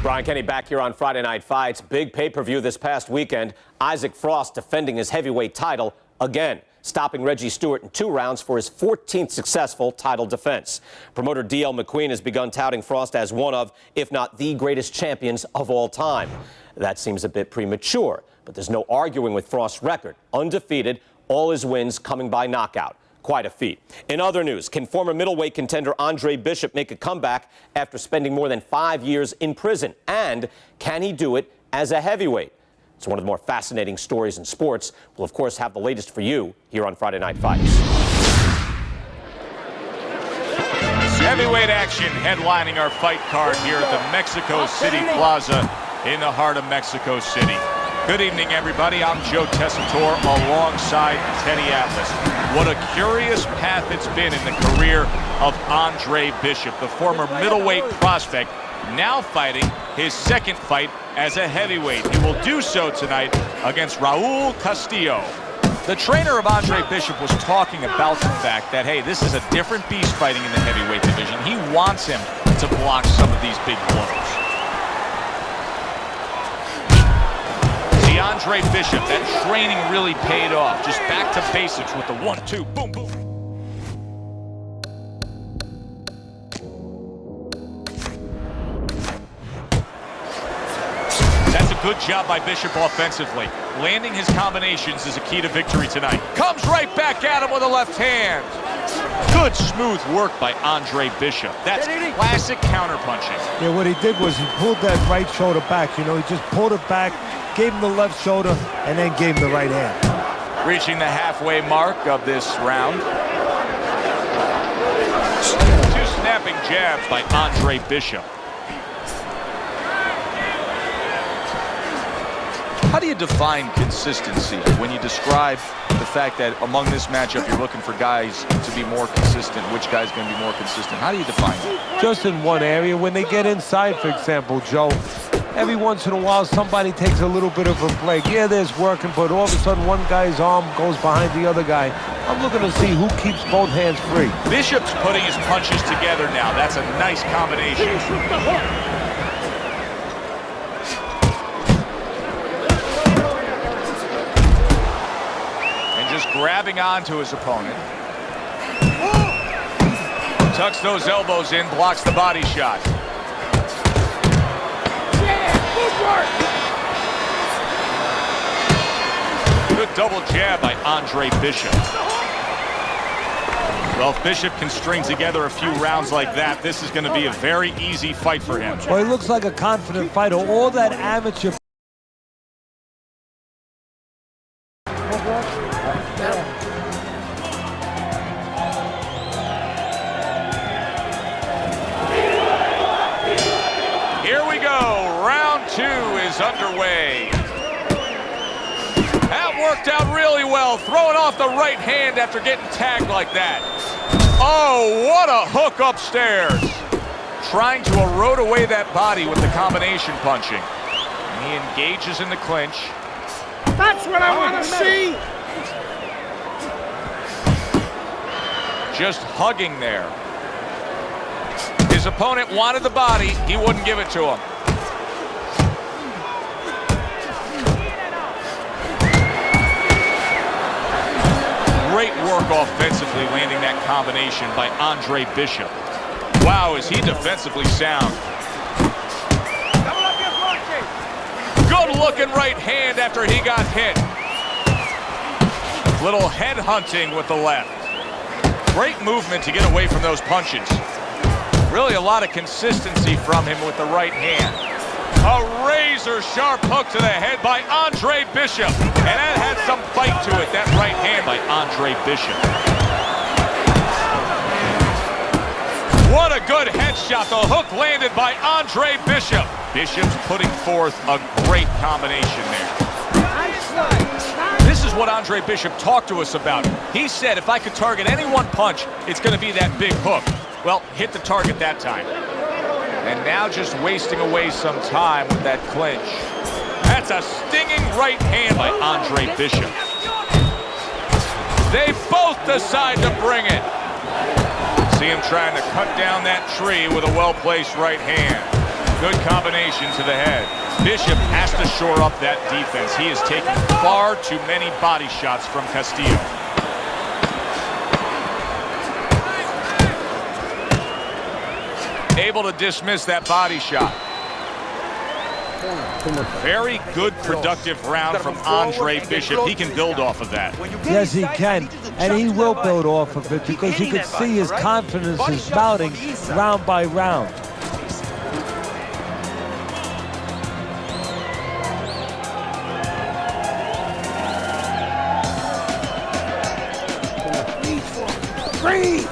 Brian Kenny back here on Friday Night Fights. Big pay-per-view this past weekend. Isaac Frost defending his heavyweight title again, stopping Reggie Stewart in 2 rounds for his 14th successful title defense. Promoter D.L. McQueen has begun touting Frost as one of, if not the greatest champions of all time. That seems a bit premature, but there's no arguing with Frost's record. Undefeated, all his wins coming by knockout. Quite a feat. In other news, can former middleweight contender Andre Bishop make a comeback after spending more than 5 years in prison? And can he do it as a heavyweight? It's one of the more fascinating stories in sports. We'll, of course, have the latest for you here on Friday Night Fights. Heavyweight action headlining our fight card here at the Mexico City Plaza in the heart of Mexico City. Good evening, everybody. I'm Joe Tessitore alongside Teddy Atlas. What a curious path it's been in the career of Andre Bishop, the former middleweight prospect, now fighting his second fight as a heavyweight. He will do so tonight against Raul Castillo. The trainer of Andre Bishop was talking about the fact that, hey, this is a different beast fighting in the heavyweight division. He wants him to block some of these big blows. Andre Bishop, that training really paid off. Just back to basics with the 1-2, boom, boom. That's a good job by Bishop offensively. Landing his combinations is a key to victory tonight. Comes right back at him with a left hand. Good smooth work by Andre Bishop. That's classic counterpunching. Yeah, what he did was he pulled that right shoulder back. You know, he just pulled it back, gave him the left shoulder, and then gave him the right hand. Reaching the halfway mark of this round. 2 snapping jabs by Andre Bishop. How do you define consistency when you describe the fact that among this matchup you're looking for guys to be more consistent? Which guy's going to be more consistent? How do you define it? Just in one area. When they get inside, for example, Joe, every once in a while somebody takes a little bit of a break. Yeah, there's working, but all of a sudden one guy's arm goes behind the other guy. I'm looking to see who keeps both hands free. Bishop's putting his punches together now. That's a nice combination. Grabbing onto his opponent. Tucks those elbows in, blocks the body shot. Good double jab by Andre Bishop. Well, if Bishop can string together a few rounds like that, this is going to be a very easy fight for him. Well, he looks like a confident fighter. All that amateur. Here we go. Round 2 is underway. That worked out really well. Throwing off the right hand after getting tagged like that. Oh, what a hook upstairs. Trying to erode away that body with the combination punching. And he engages in the clinch. That's what I want to see. Just hugging there. His opponent wanted the body. He wouldn't give it to him. Great work offensively, landing that combination by Andre Bishop. Wow, is he defensively sound. Good looking right hand after he got hit. Little head hunting with the left. Great movement to get away from those punches. Really a lot of consistency from him with the right hand. A razor-sharp hook to the head by Andre Bishop. And that had some bite to it, that right hand by Andre Bishop. What a good headshot. The hook landed by Andre Bishop. Bishop's putting forth a great combination there. This is what Andre Bishop talked to us about. He said if I could target any one punch, it's going to be that big hook. Well, hit the target that time. And now just wasting away some time with that clinch. That's a stinging right hand by Andre Bishop. They both decide to bring it. See him trying to cut down that tree with a well-placed right hand. Good combination to the head. Bishop has to shore up that defense. He is taking far too many body shots from Castillo. Able to dismiss that body shot. Very good, productive round from Andre Bishop. He can build off of that. Yes, he can, and he will build off of it because you can see his confidence is spouting round by round. Breathe.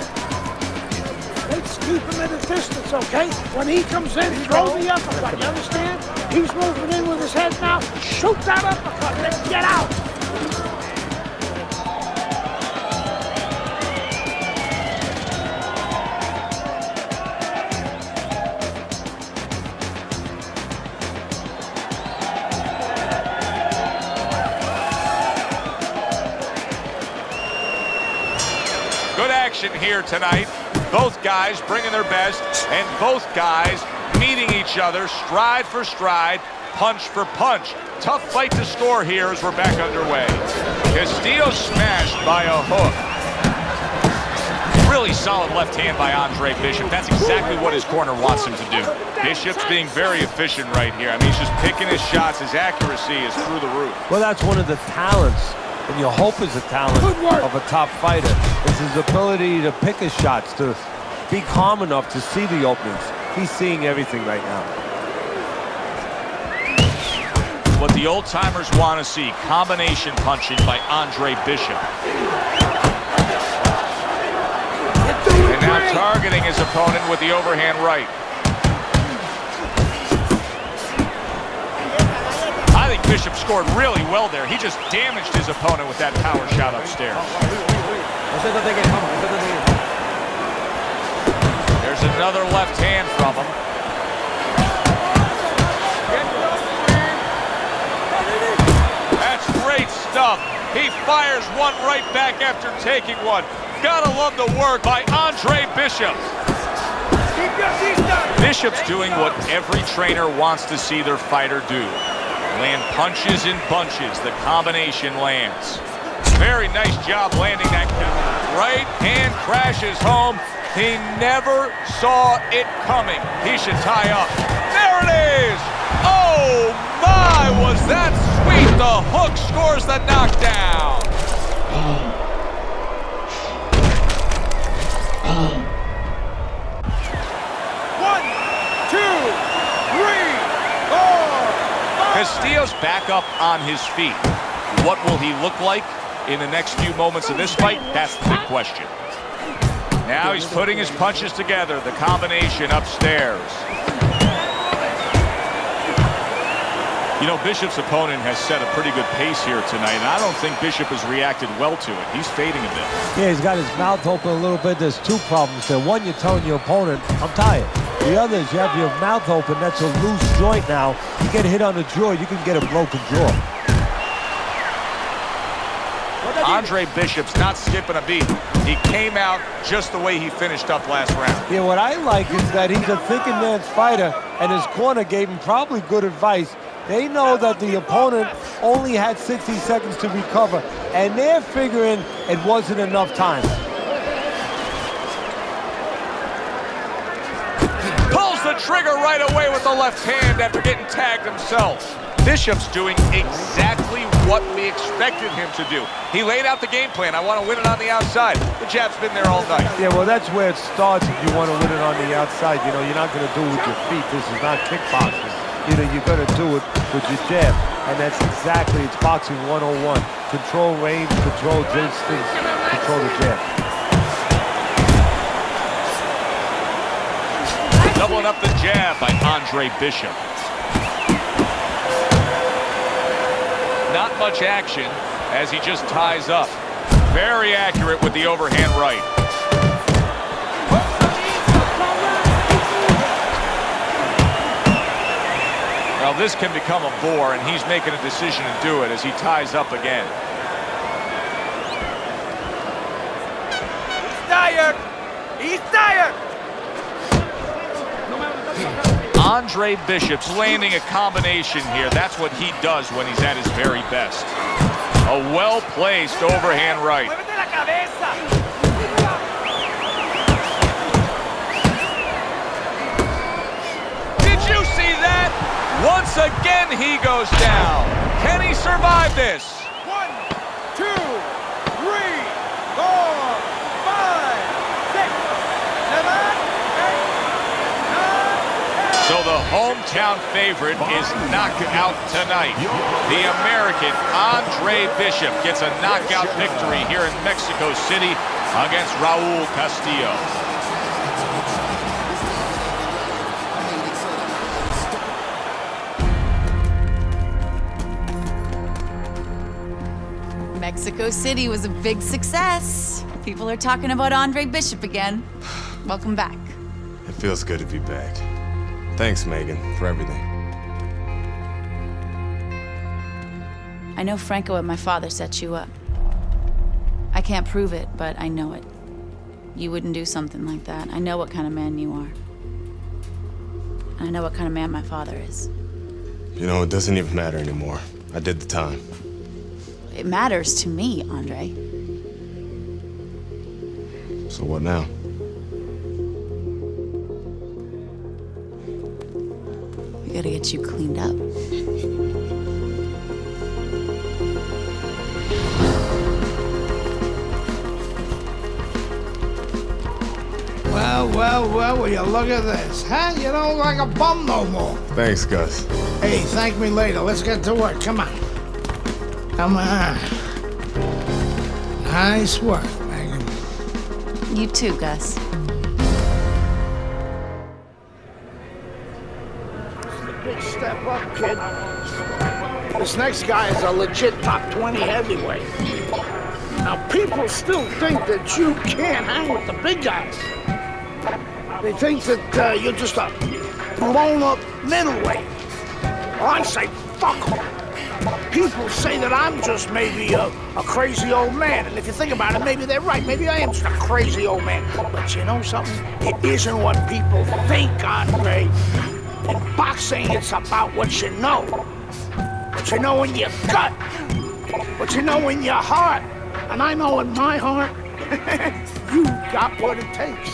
Let's keep him at a distance, okay? When he comes in, throw the uppercut, you understand? He's moving in with his head now. Shoot that uppercut, let's get out. Good action here tonight. Both guys bringing their best, and both guys meeting each other stride for stride, punch for punch. Tough fight to score here as we're back underway. Castillo smashed by a hook. Really solid left hand by Andre Bishop. That's exactly what his corner wants him to do. Bishop's being very efficient right here. I mean, he's just picking his shots. His accuracy is through the roof. Well, that's one of the talents, and you hope is a talent of a top fighter, is his ability to pick his shots, to be calm enough to see the openings. He's seeing everything right now. What the old-timers want to see, combination punching by Andre Bishop. And now targeting his opponent with the overhand right. I think Bishop scored really well there. He just damaged his opponent with that power shot upstairs. There's another left hand from him. That's great stuff. He fires one right back after taking one. Gotta love the work by Andre Bishop. Bishop's doing what every trainer wants to see their fighter do. Land punches in bunches. The combination lands. Very nice job landing that right hand crashes home. He never saw it coming. He should tie up. There it is! Oh my, was that sweet! The hook scores the knockdown. 1, 2, 3, 4, 5. Castillo's back up on his feet. What will he look like in the next few moments of this fight? That's the big question. Now he's putting his punches together. The combination upstairs. You know, Bishop's opponent has set a pretty good pace here tonight, and I don't think Bishop has reacted well to it. He's fading a bit. Yeah, he's got his mouth open a little bit. There's two problems there. One, you're telling your opponent, I'm tired. The other is you have your mouth open. That's a loose joint now. You get hit on the jaw, you can get a broken jaw. Andre Bishop's not skipping a beat. He came out just the way he finished up last round. Yeah, what I like is that he's a thinking man's fighter, and his corner gave him probably good advice. They know that the opponent only had 60 seconds to recover, and they're figuring it wasn't enough time. Pulls the trigger right away with the left hand after getting tagged himself. Bishop's doing exactly what we expected him to do. He laid out the game plan. I want to win it on the outside. The jab's been there all night. Yeah, well, that's where it starts if you want to win it on the outside. You know, you're not going to do it with your feet. This is not kickboxing. You know, you're going to do it with your jab. And that's exactly, it's boxing 101. Control range, control distance, control the jab. Doubling up the jab by Andre Bishop. Not much action as he just ties up. Very accurate with the overhand right. Well, this can become a bore, and he's making a decision to do it as he ties up again. He's tired! He's tired! Andre Bishop's landing a combination here. That's what he does when he's at his very best. A well-placed overhand right. Did you see that? Once again, he goes down. Can he survive this? 1, 2, 3, 4, 5, 6, 7, 8, 9, 10. So the hometown favorite is knocked out tonight. The American Andre Bishop gets a knockout victory here in Mexico City against Raul Castillo. Mexico City was a big success. People are talking about Andre Bishop again. Welcome back. It feels good to be back. Thanks, Megan, for everything. I know Franco and my father set you up. I can't prove it, but I know it. You wouldn't do something like that. I know what kind of man you are. And I know what kind of man my father is. You know, it doesn't even matter anymore. I did the time. It matters to me, Andre. So what now? We gotta get you cleaned up. Well, will you look at this, huh? You don't look like a bum no more. Thanks, Gus. Hey, thank me later. Let's get to work. Come on. Come on. Nice work, Megan. You too, Gus. Big step up, kid. This next guy is a legit top 20 heavyweight. Now, people still think that you can't hang with the big guys. They think that you're just a blown-up middleweight. Well, I say, fuck 'em. People say that I'm just maybe a crazy old man, and if you think about it, maybe they're right. Maybe I am just a crazy old man. But you know something? It isn't what people think, Andre. In boxing, it's about what you know. What you know in your gut. What you know in your heart. And I know in my heart, you got what it takes.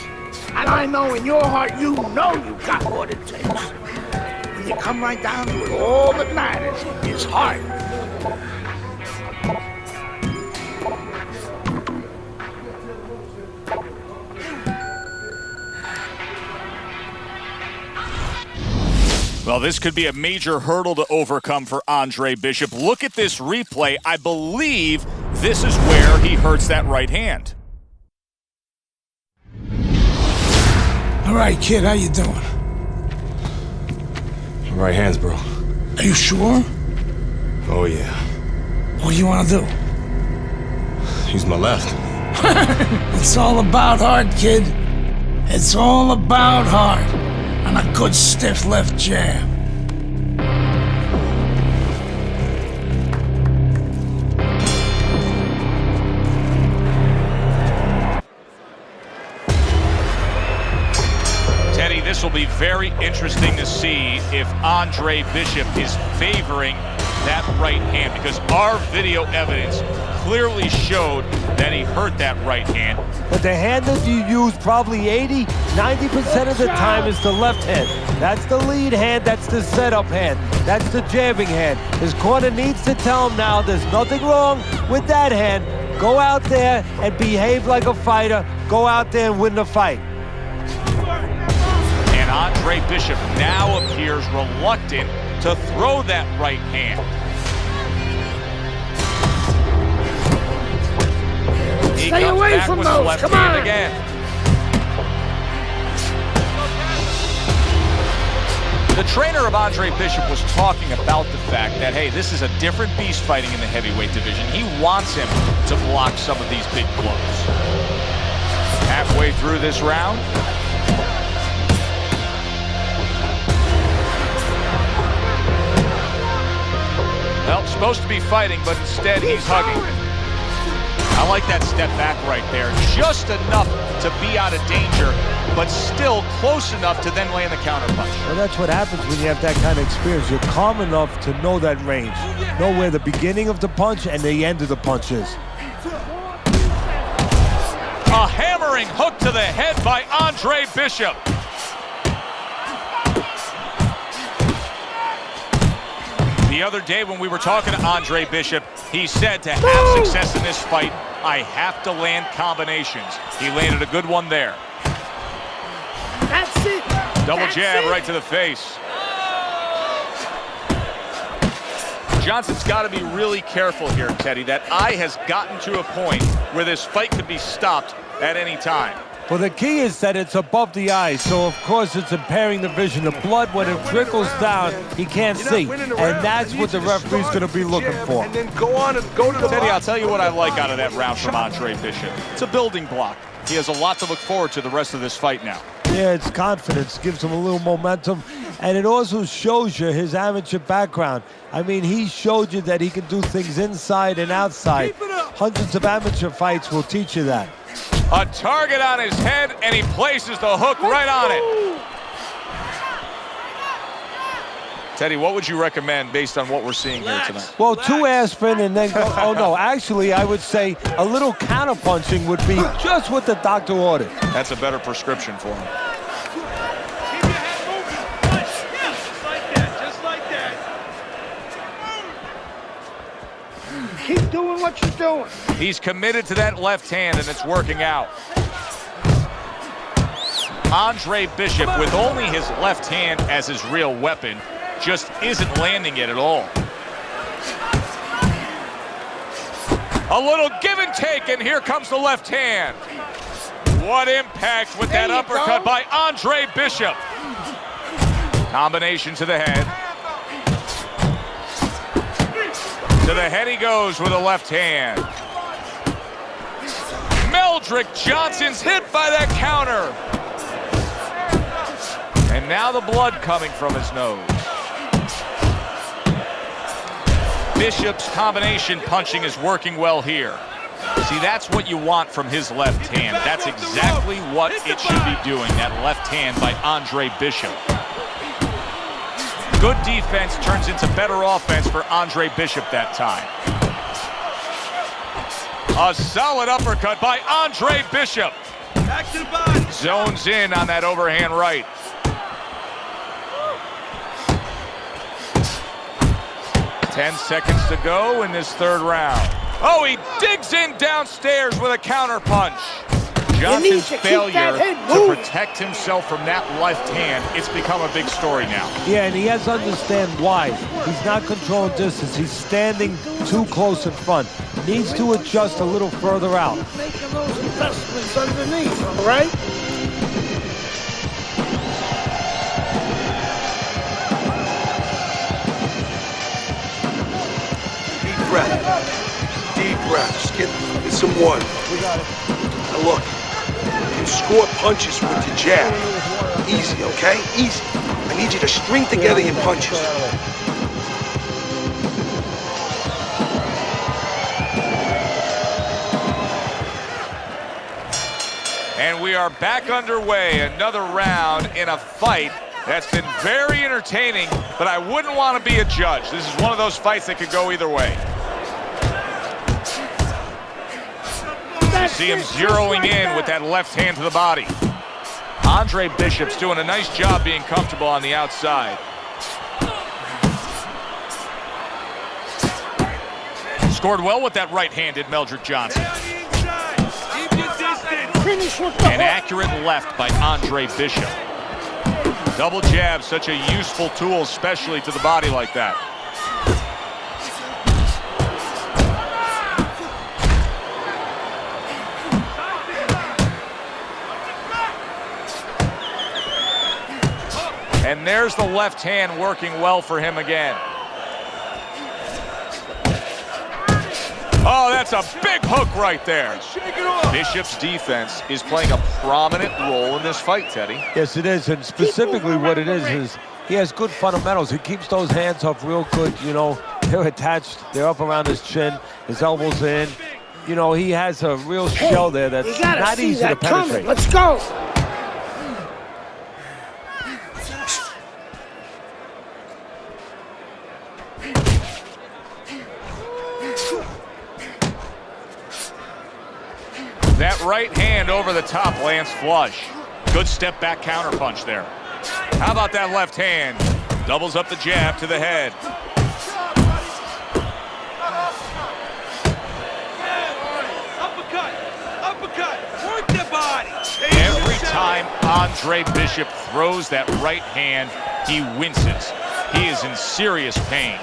And I know in your heart, you know you got what it takes. When you come right down to it, all that matters is heart. Well, this could be a major hurdle to overcome for Andre Bishop. Look at this replay. I believe this is where he hurts that right hand. All right, kid, how you doing? Right hands, bro. Are you sure? Oh, yeah. What do you want to do? Use my left. It's all about heart, kid. It's all about heart. And a good stiff left jab. Teddy, this will be very interesting to see if Andre Bishop is favoring that right hand, because our video evidence clearly showed that he hurt that right hand. But the hand that you use probably 80–90% of the time is the left hand. That's the lead hand, that's the setup hand, that's the jabbing hand. His corner needs to tell him now there's nothing wrong with that hand. Go out there and behave like a fighter. Go out there and win the fight. And Andre Bishop now appears reluctant to throw that right hand. He Stay comes away back from with the those, left come hand on. again. The trainer of Andre Bishop was talking about the fact that, hey, this is a different beast fighting in the heavyweight division. He wants him to block some of these big blows. Halfway through this round. Well, supposed to be fighting, but instead he's hugging. I like that step back right there. Just enough to be out of danger, but still close enough to then land the counterpunch. Well, that's what happens when you have that kind of experience. You're calm enough to know that range. Know where the beginning of the punch and the end of the punch is. A hammering hook to the head by Andre Bishop. The other day when we were talking to Andre Bishop, he said to have success in this fight, I have to land combinations. He landed a good one there. That's it. Double That's jab it. right to the face. Johnson's got to be really careful here, Teddy. That eye has gotten to a point where this fight could be stopped at any time. Well, the key is that it's above the eye, so of course it's impairing the vision. The blood, when it trickles down, he can't see. And that's what the referee's going to be looking for. And then go on and go to the Teddy, I'll tell you what I like out of that round from Andre Bishop. It's a building block. He has a lot to look forward to the rest of this fight now. Yeah, it's confidence, gives him a little momentum, and it also shows you his amateur background. I mean, he showed you that he can do things inside and outside. Hundreds of amateur fights will teach you that. A target on his head, and he places the hook right on it. Teddy, what would you recommend based on what we're seeing here tonight? Well, 2 aspirin and then go. Oh, no, actually, I would say a little counterpunching would be just what the doctor ordered. That's a better prescription for him. Keep your head moving. Just like that. Just like that. Keep doing what you're doing. He's committed to that left hand, and it's working out. Andre Bishop, with only his left hand as his real weapon, just isn't landing it at all. A little give and take, and here comes the left hand. What impact with that uppercut by Andre Bishop. Combination to the head. To the head he goes with a left hand. Meldrick Johnson's hit by that counter. And now the blood coming from his nose. Bishop's combination punching is working well here. See, that's what you want from his left hand. That's exactly what it should be doing, that left hand by Andre Bishop. Good defense turns into better offense for Andre Bishop that time. A solid uppercut by Andre Bishop. back to the body. Zones in on that overhand right. Ten seconds to go in this third round. Oh, he digs in downstairs with a counter punch. Johnson's failure to protect himself from that left hand, it's become a big story now. Yeah, and he has to understand why. He's not controlling distance. He's standing too close in front. Needs to adjust a little further out. Making those investments underneath, all right? Deep breath. Deep breath. Just get some water. We got it. Now look, you can score punches with your jab. Easy, okay? Easy. I need you to string together your punches. And we are back underway. Another round in a fight that's been very entertaining, but I wouldn't want to be a judge. This is one of those fights that could go either way. You see him zeroing in with that left hand to the body. Andre Bishop's doing a nice job being comfortable on the outside. Scored well with that right-handed Meldrick Johnson. An accurate left by Andre Bishop. Double jab, such a useful tool, especially to the body like that. And there's the left hand working well for him again. Oh, that's a big hook right there. Bishop's defense is playing a prominent role in this fight, Teddy. Yes, it is, and specifically what it is he has good fundamentals. He keeps those hands up real good, you know. They're attached, they're up around his chin, his elbows in. you know, he has a real shell there that's You gotta not see easy to that coming. penetrate. Let's go. That right hand over the top lands flush. Good step back counter punch there. How about that left hand? Doubles up the jab to the head. Uppercut. Work the body. Every time Andre Bishop throws that right hand, he winces. He is in serious pain.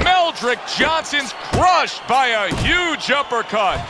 Meldrick Johnson's crushed by a huge uppercut.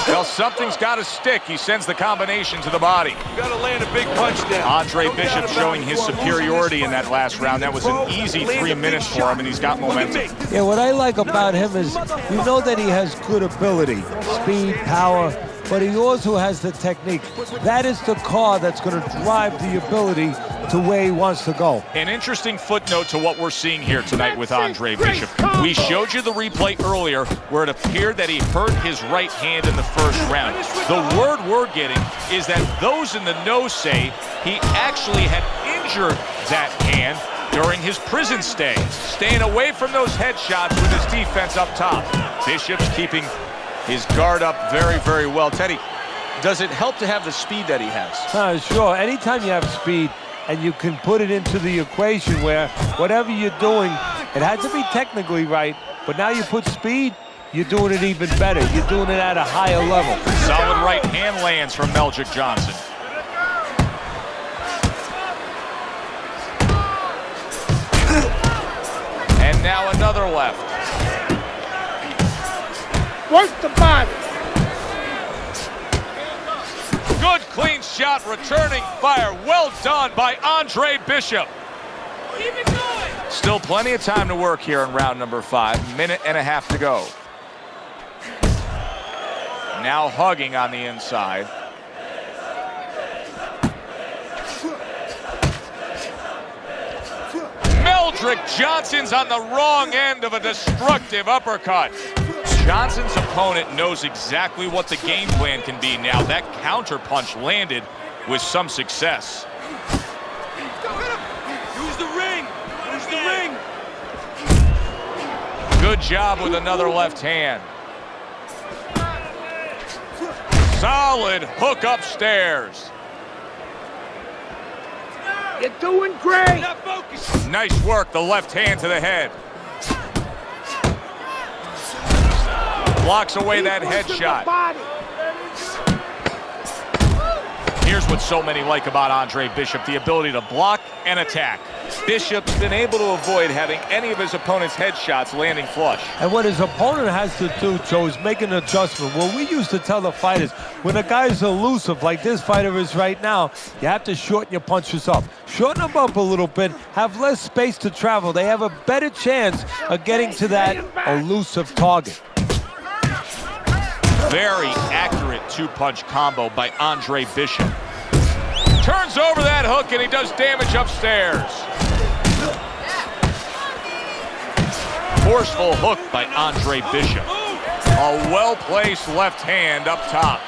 Well, something's got to stick. He sends the combination to the body. You gotta land a big punch there. Andre Bishop showing his superiority in that last round. That was an easy 3 minutes for him, and he's got momentum. Yeah, what I like about him is you know that he has good ability, speed, power, but he also has the technique. That is the car that's going to drive the ability to where he wants to go. An interesting footnote to what we're seeing here tonight with Andre Bishop. We showed you the replay earlier where it appeared that he hurt his right hand in the first round. The word we're getting is that those in the know say he actually had injured that hand during his prison stay, staying away from those headshots with his defense up top. Bishop's keeping his guard up very, very well. Teddy, does it help to have the speed that he has? Sure. Anytime you have speed and you can put it into the equation where whatever you're doing, it has to be technically right, but now you put speed, you're doing it even better. You're doing it at a higher level. Solid right hand lands from Meldrick Johnson. And now another left. Work the body. Good clean shot, returning fire. Well done by Andre Bishop. Keep it going. Still plenty of time to work here in round number 5. Minute and a half to go. Now hugging on the inside. Meldrick Johnson's on the wrong end of a destructive uppercut. Johnson's opponent knows exactly what the game plan can be now. That counter punch landed with some success. Use the ring. Use the ring. Good job with another left hand. Solid hook upstairs. You're doing great. Not focused. Nice work, the left hand to the head. Blocks away that headshot. Here's what so many like about Andre Bishop, the ability to block and attack. Bishop's been able to avoid having any of his opponent's headshots landing flush. And what his opponent has to do, Joe, is make an adjustment. Well, we used to tell the fighters, when a guy's elusive like this fighter is right now, you have to shorten your punches up. Shorten them up a little bit, have less space to travel. They have a better chance of getting to that elusive target. Very accurate two-punch combo by Andre Bishop. Turns over that hook and he does damage upstairs. Forceful hook by Andre Bishop. A well-placed left hand up top.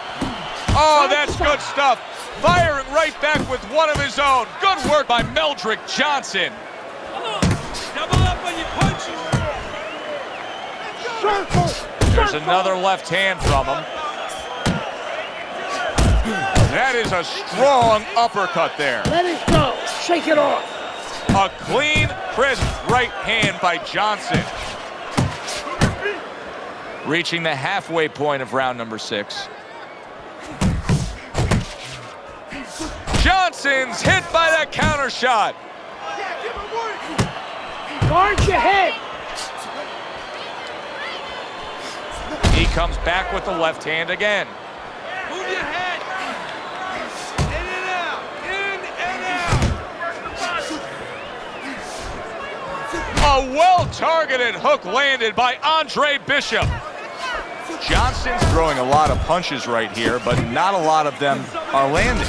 Oh, that's good stuff. Firing right back with one of his own. Good work by Meldrick Johnson. Double up on your punches. Circle. There's another left hand from him. That is a strong uppercut there. Let it go. Shake it off. A clean, crisp right hand by Johnson. Reaching the halfway point of round number 6. Johnson's hit by that counter shot. Guard your head. He comes back with the left hand again. Move your head. In and out. In and out. A well-targeted hook landed by Andre Bishop. Johnson's throwing a lot of punches right here, but not a lot of them are landing.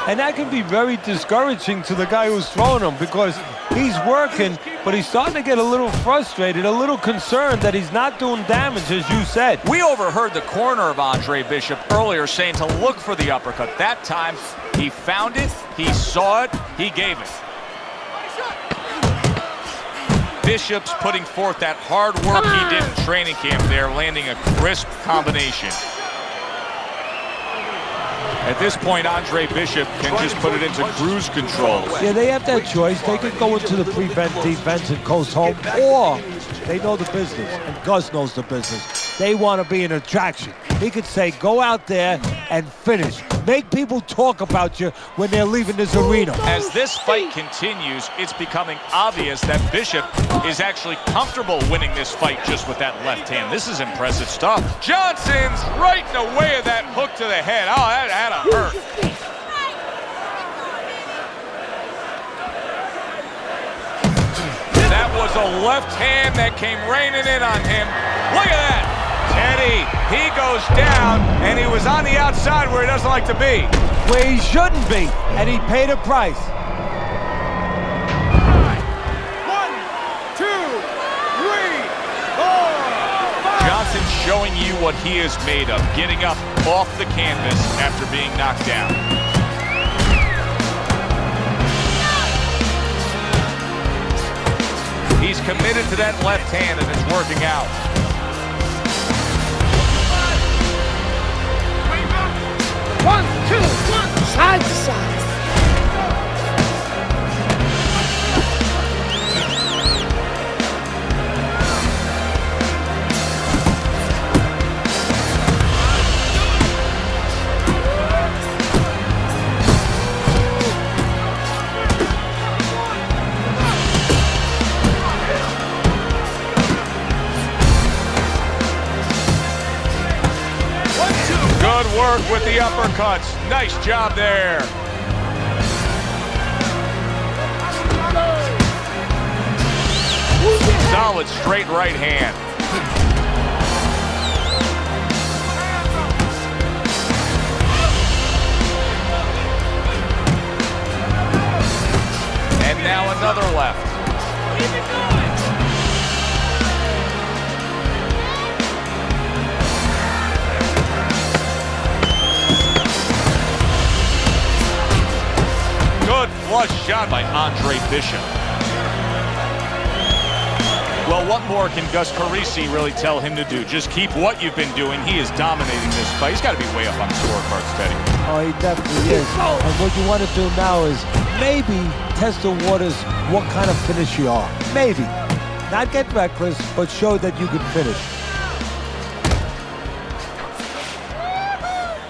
And that can be very discouraging to the guy who's throwing him because he's working, but he's starting to get a little frustrated, a little concerned that he's not doing damage, as you said. We overheard the corner of Andre Bishop earlier saying to look for the uppercut. That time, he found it, he saw it, he gave it. Bishop's putting forth that hard work he did in training camp there, landing a crisp combination. At this point, Andre Bishop can just put it into cruise control. Yeah, they have that choice. They could go into the prevent defense and coast home, or they know the business, and Gus knows the business. They want to be an attraction. He could say, go out there and finish. Make people talk about you when they're leaving this arena. As this fight continues, it's becoming obvious that Bishop is actually comfortable winning this fight just with that left hand. This is impressive stuff. Johnson's right in the way of that hook to the head. Oh, that had to hurt. That was a left hand that came raining in on him. Look at that. Teddy, he goes down, and he was on the outside where he doesn't like to be. Where he shouldn't be, and he paid a price. 1, 2, 3, 4, 5. Johnson's showing you what he is made of, getting up off the canvas after being knocked down. He's committed to that left hand, and it's working out. One, two, one, side to side. Good work with the uppercuts. Nice job there. Solid straight right hand. And now another left. Keep it going. Good flush shot by Andre Bishop. Well, what more can Gus Carisi really tell him to do? Just keep what you've been doing. He is dominating this fight. He's got to be way up on the scorecards, Teddy. Oh, he definitely is. And what you want to do now is maybe test the waters what kind of finish you are. Maybe. Not get reckless, but show that you can finish.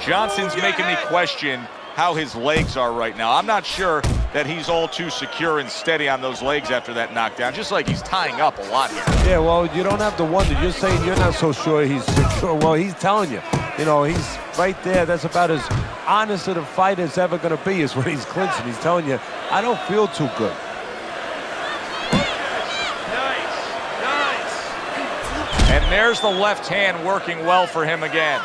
Johnson's making me question how his legs are right now. I'm not sure that he's all too secure and steady on those legs after that knockdown, just like he's tying up a lot here. Yeah, well, you don't have to wonder. You're saying you're not so sure he's secure. Well, he's telling you. You know, he's right there. That's about as honest of a fight as ever going to be is when he's clinching. He's telling you, I don't feel too good. Nice. And there's the left hand working well for him again.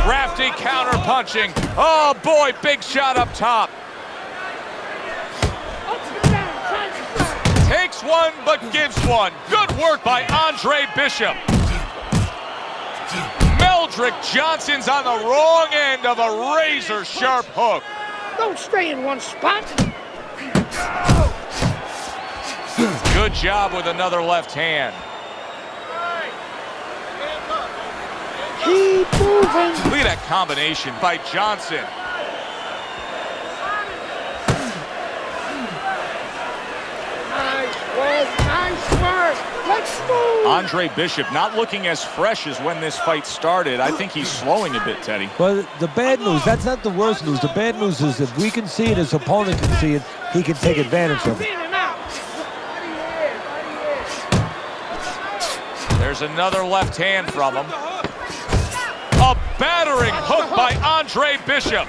Crafty counter punching. Oh boy, big shot up top. Takes one but gives one. Good work by Andre Bishop. Meldrick Johnson's on the wrong end of a razor-sharp hook. Don't stay in one spot. Good job with another left hand. Keep moving. Look at that combination by Johnson. Nice work, nice work. Let's move. Andre Bishop not looking as fresh as when this fight started. I think he's slowing a bit, Teddy. Well, the bad news, that's not the worst news. The bad news is if we can see it, his opponent can see it, he can take advantage of it. In and out. There's another left hand from him. A battering hook by Andre Bishop.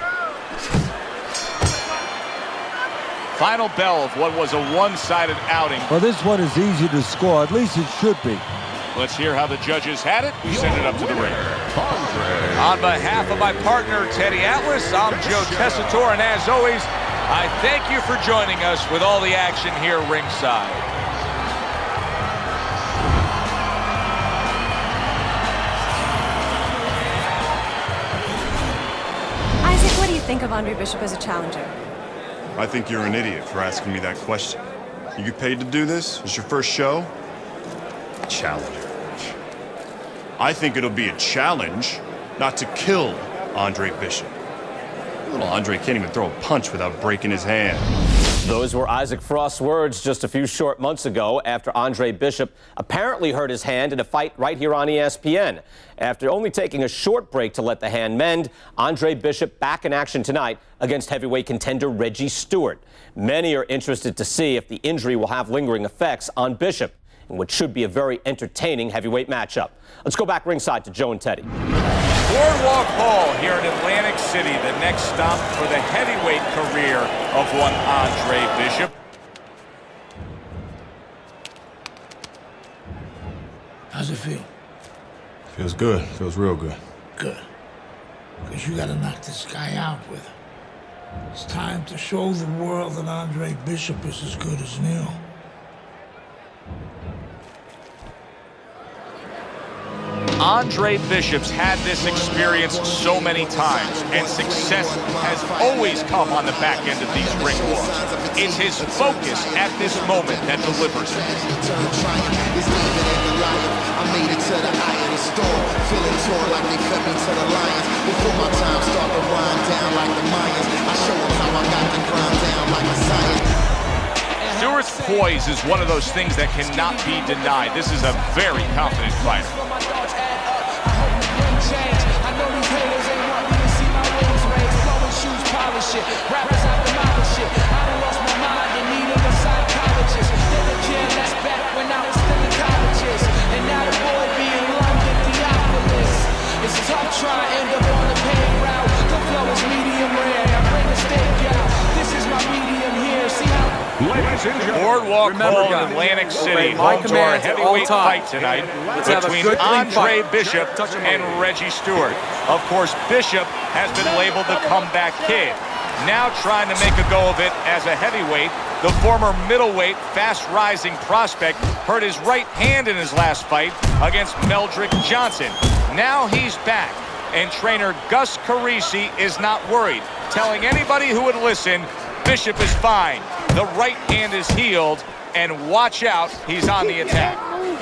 Final bell of what was a one-sided outing. Well, this one is easy to score. At least it should be. Let's hear how the judges had it. We send it up to the ring. On behalf of my partner, Teddy Atlas, I'm Joe Tessitore, and as always, I thank you for joining us with all the action here ringside. Isaac, what do you think of Andre Bishop as a challenger? I think you're an idiot for asking me that question. You get paid to do this? It's your first show? Challenger. I think it'll be a challenge not to kill Andre Bishop. Little Andre can't even throw a punch without breaking his hand. Those were Isaac Frost's words just a few short months ago after Andre Bishop apparently hurt his hand in a fight right here on ESPN. After only taking a short break to let the hand mend, Andre Bishop back in action tonight against heavyweight contender Reggie Stewart. Many are interested to see if the injury will have lingering effects on Bishop in what should be a very entertaining heavyweight matchup. Let's go back ringside to Joe and Teddy. Boardwalk Hall here in Atlantic City, the next stop for the heavyweight career of one Andre Bishop. How's it feel? Feels good. Feels real good. Good. Because you gotta knock this guy out with him. It's time to show the world that Andre Bishop is as good as new. Andre Bishop's had this experience so many times, and success has always come on the back end of these ring wars. It's his focus at this moment that delivers it. I made it to the eye of the storm, feeling torn like they fed me to the lions. Before my time start to wind down like the Mayans, I show them how I got the grind down like a science. Stewart's poise is one of those things that cannot be denied. This is a very confident fighter. Rappers out the mouth shit. I done lost my mind and needed a psychologist. Never cared less back when I was still in colleges. And now the boy being London Theophilus. It's tough trying to end up on the paid route. The flow is medium rare. I bring the steak out. This is my medium here. See how? Boardwalk Hall in Atlantic City, home to our heavyweight fight tonight between Andre Bishop and Reggie Stewart. Of course, Bishop has been labeled the comeback kid. Now trying to make a go of it as a heavyweight, the former middleweight, fast-rising prospect hurt his right hand in his last fight against Meldrick Johnson. Now he's back, and trainer Gus Carisi is not worried, telling anybody who would listen, Bishop is fine. The right hand is healed, and watch out, he's on the attack.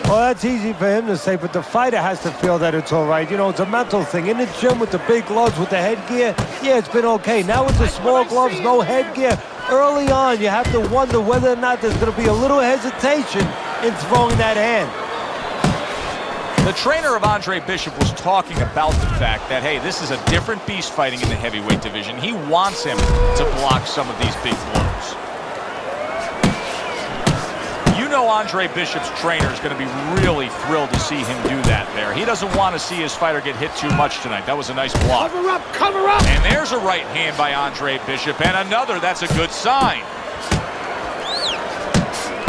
Well, that's easy for him to say, but the fighter has to feel that it's all right. You know, it's a mental thing. In the gym with the big gloves, with the headgear, yeah, it's been okay. Now with the small gloves, no headgear, early on, you have to wonder whether or not there's going to be a little hesitation in throwing that hand. The trainer of Andre Bishop was talking about the fact that, hey, this is a different beast fighting in the heavyweight division. He wants him to block some of these big blows. You know Andre Bishop's trainer is going to be really thrilled to see him do that there. He doesn't want to see his fighter get hit too much tonight. That was a nice block. Cover up, cover up! And there's a right hand by Andre Bishop, and another. That's a good sign.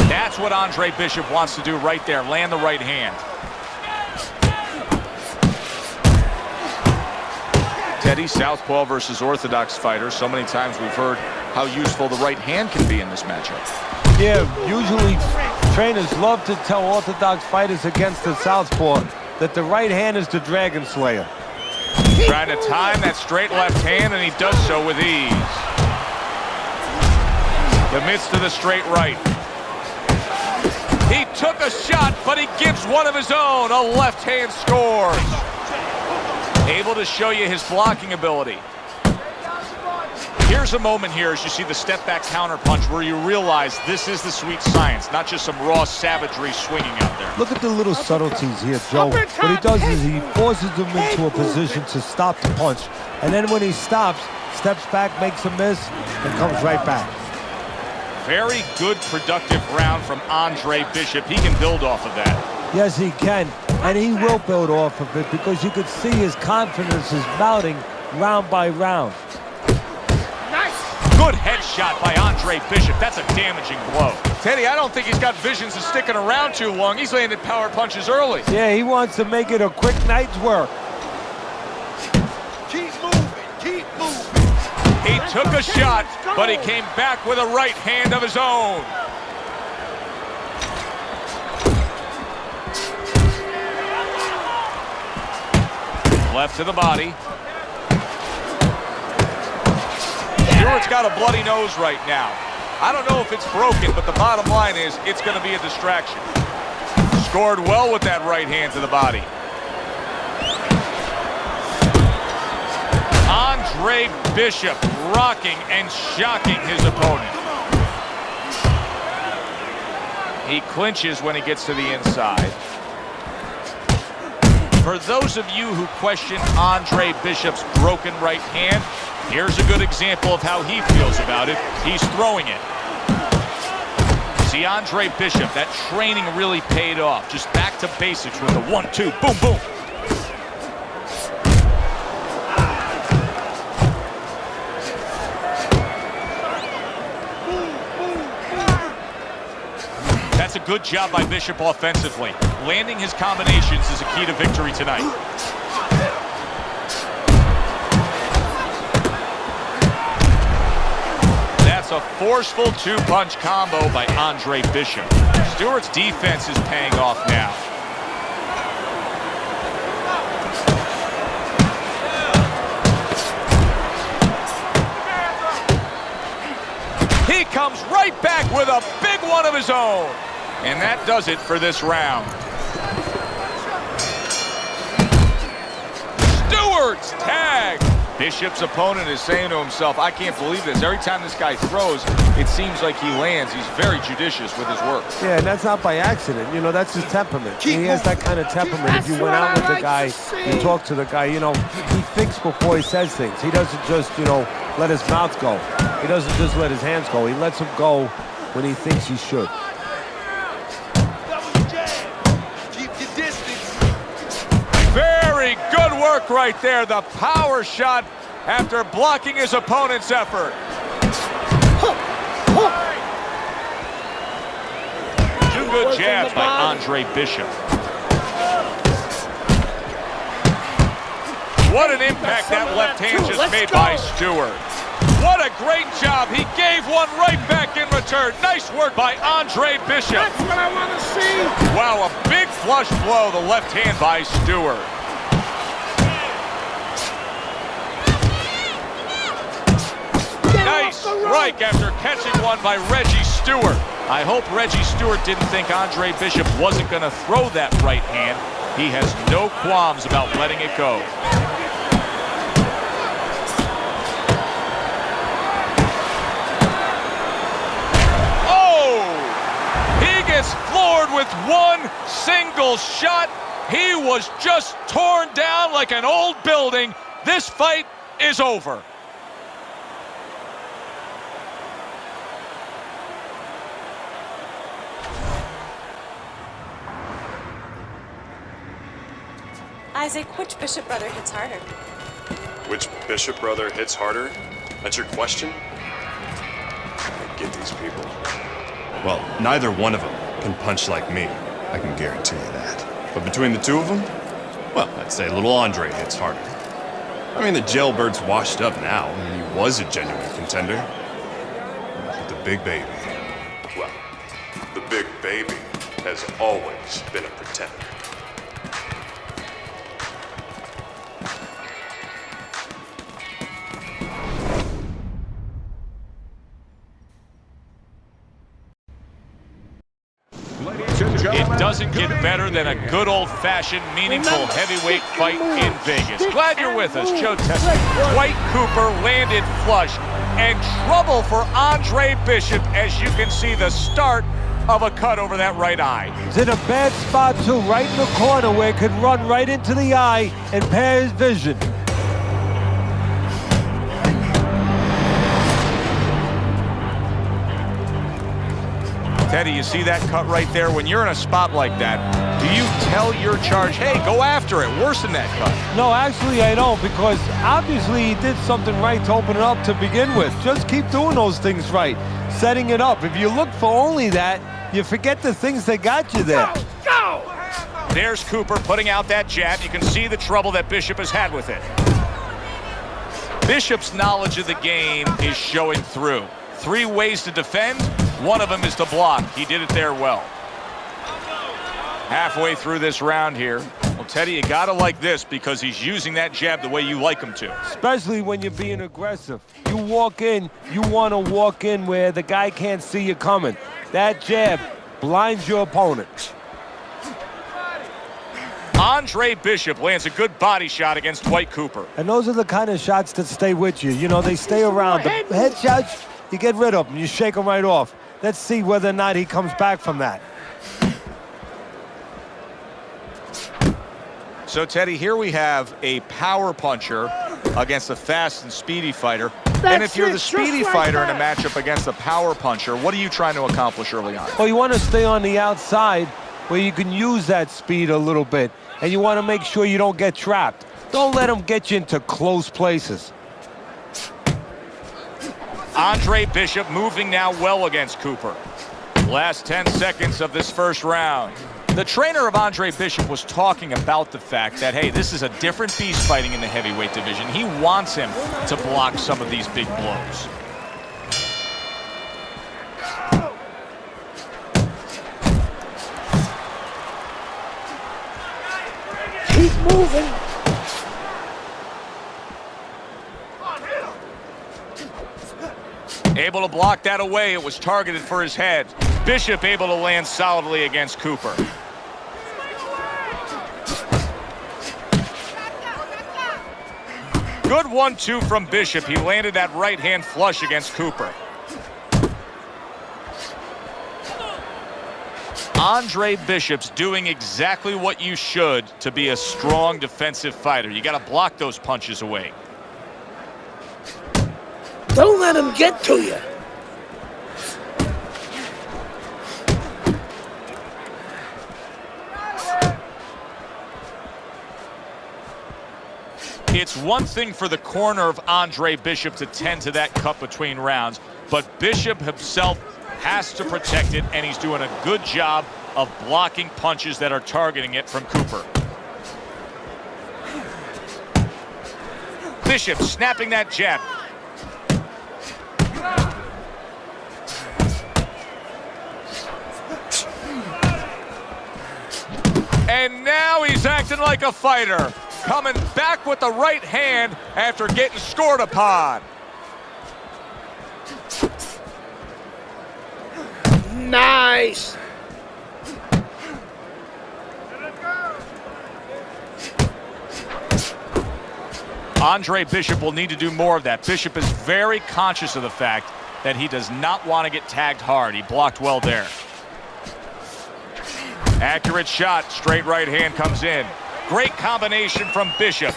That's what Andre Bishop wants to do right there, land the right hand. Teddy, southpaw versus orthodox fighter. So many times we've heard how useful the right hand can be in this matchup. Yeah, usually trainers love to tell orthodox fighters against the southpaw that the right hand is the Dragon Slayer. Trying to time that straight left hand, and he does so with ease. Commits to the straight right. He took a shot, but he gives one of his own. A left hand scores. Able to show you his blocking ability. Here's a moment here as you see the step back counter punch where you realize this is the sweet science, not just some raw savagery swinging out there. Look at the little subtleties here, Joe. What he does is he forces him into a position to stop the punch. And then when he stops, steps back, makes a miss, and comes right back. Very good, productive round from Andre Bishop. He can build off of that. Yes, he can. And he will build off of it because you could see his confidence is mounting round by round. Good headshot by Andre Bishop. That's a damaging blow. Teddy, I don't think he's got visions of sticking around too long. He's landed power punches early. Yeah, he wants to make it a quick night's work. Keep moving, keep moving. He took a shot, but he came back with a right hand of his own. Left to the body. Stewart's got a bloody nose right now. I don't know if it's broken, but the bottom line is it's going to be a distraction. Scored well with that right hand to the body. Andre Bishop rocking and shocking his opponent. He clinches when he gets to the inside. For those of you who question Andre Bishop's broken right hand, here's a good example of how he feels about it. He's throwing it. See, Andre Bishop, that training really paid off. Just back to basics with the 1-2, boom, boom. That's a good job by Bishop offensively. Landing his combinations is a key to victory tonight. That's a forceful two-punch combo by Andre Bishop. Stewart's defense is paying off now. He comes right back with a big one of his own. And that does it for this round. Stewart's tag. Bishop's opponent is saying to himself, I can't believe this. Every time this guy throws, it seems like he lands. He's very judicious with his work. Yeah, and that's not by accident. You know, that's his temperament. He has that kind of temperament. If you went out with the guy, you talk to the guy, you know, he thinks before he says things. He doesn't just, you know, let his mouth go. He doesn't just let his hands go. He lets them go when he thinks he should. Very good work right there. The power shot after blocking his opponent's effort. Two good jabs by Andre Bishop. What an impact that left hand just made by Stewart. What a great job. He gave one right back in return. Nice work by Andre Bishop. That's what I want to see. Wow, a big flush blow, the left hand by Stewart. Nice strike after catching one by Reggie Stewart. I hope Reggie Stewart didn't think Andre Bishop wasn't going to throw that right hand. He has no qualms about letting it go. Floored with one single shot. He was just torn down like an old building. This fight is over. Isaac, which Bishop brother hits harder? Which Bishop brother hits harder? That's your question? I get these people. Well, neither one of them can punch like me. I can guarantee you that. But between the two of them, well, I'd say little Andre hits harder. I mean, the jailbird's washed up now. I mean, he was a genuine contender. But the big baby, well, the big baby has always been a pretender. It doesn't get better than a good old-fashioned, meaningful heavyweight fight in Vegas. Glad you're with us, Joe Tessa. Dwight Cooper landed flush, and trouble for Andre Bishop, as you can see the start of a cut over that right eye. He's in a bad spot, too, right in the corner where it could run right into the eye and impair his vision. Teddy, you see that cut right there? When you're in a spot like that, Do you tell your charge, hey, go after it, worsen that cut? No, actually I don't, because obviously he did something right to open it up to begin with. Just keep doing those things right, setting it up. If you look for only that, you forget the things that got you there. Go! There's Cooper putting out that jab. You can see the trouble that Bishop has had with it. Bishop's knowledge of the game is showing through. 3 ways to defend. One of them is to block. He did it there well. Halfway through this round here. Well, Teddy, you gotta like this because he's using that jab the way you like him to. Especially when you're being aggressive. You walk in, you want to walk in where the guy can't see you coming. That jab blinds your opponent. Andre Bishop lands a good body shot against Dwight Cooper. And those are the kind of shots that stay with you. You know, they stay around. The head shots, you get rid of them. You shake them right off. Let's see whether or not he comes back from that. So, Teddy, here we have a power puncher against a fast and speedy fighter. And if you're the speedy fighter in a matchup against a power puncher, what are you trying to accomplish early on? Well, you want to stay on the outside where you can use that speed a little bit. And you want to make sure you don't get trapped. Don't let them get you into close places. Andre Bishop moving now well against Cooper. Last 10 seconds of this first round. The trainer of Andre Bishop was talking about the fact that, hey, this is a different beast fighting in the heavyweight division. He wants him to block some of these big blows. Keep moving. Able to block that away. It was targeted for his head. Bishop able to land solidly against Cooper. Good 1-2 from Bishop. He landed that right hand flush against Cooper. Andre Bishop's doing exactly what you should to be a strong defensive fighter. You got to block those punches away. Don't let him get to you. It's one thing for the corner of Andre Bishop to tend to that cut between rounds, but Bishop himself has to protect it, and he's doing a good job of blocking punches that are targeting it from Cooper. Bishop snapping that jab. And now he's acting like a fighter. Coming back with the right hand after getting scored upon. Nice. Andre Bishop will need to do more of that. Bishop is very conscious of the fact that he does not want to get tagged hard. He blocked well there. Accurate shot, straight right hand comes in. Great combination from Bishop.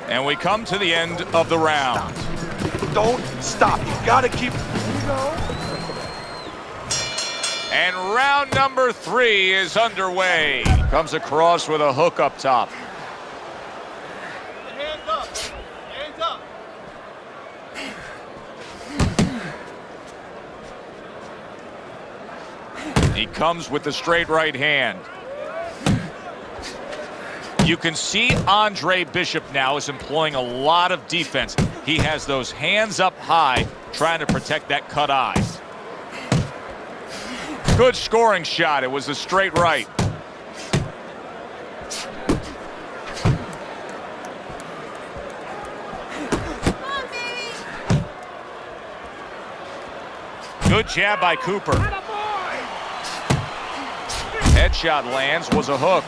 And we come to the end of the round. Don't stop. You gotta keep. And round number 3 is underway. Comes across with a hook up top. Hands up. Hands up. He comes with the straight right hand. You can see Andre Bishop now is employing a lot of defense. He has those hands up high, trying to protect that cut eye. Good scoring shot. It was a straight right. Good jab by Cooper. Headshot lands, was a hook.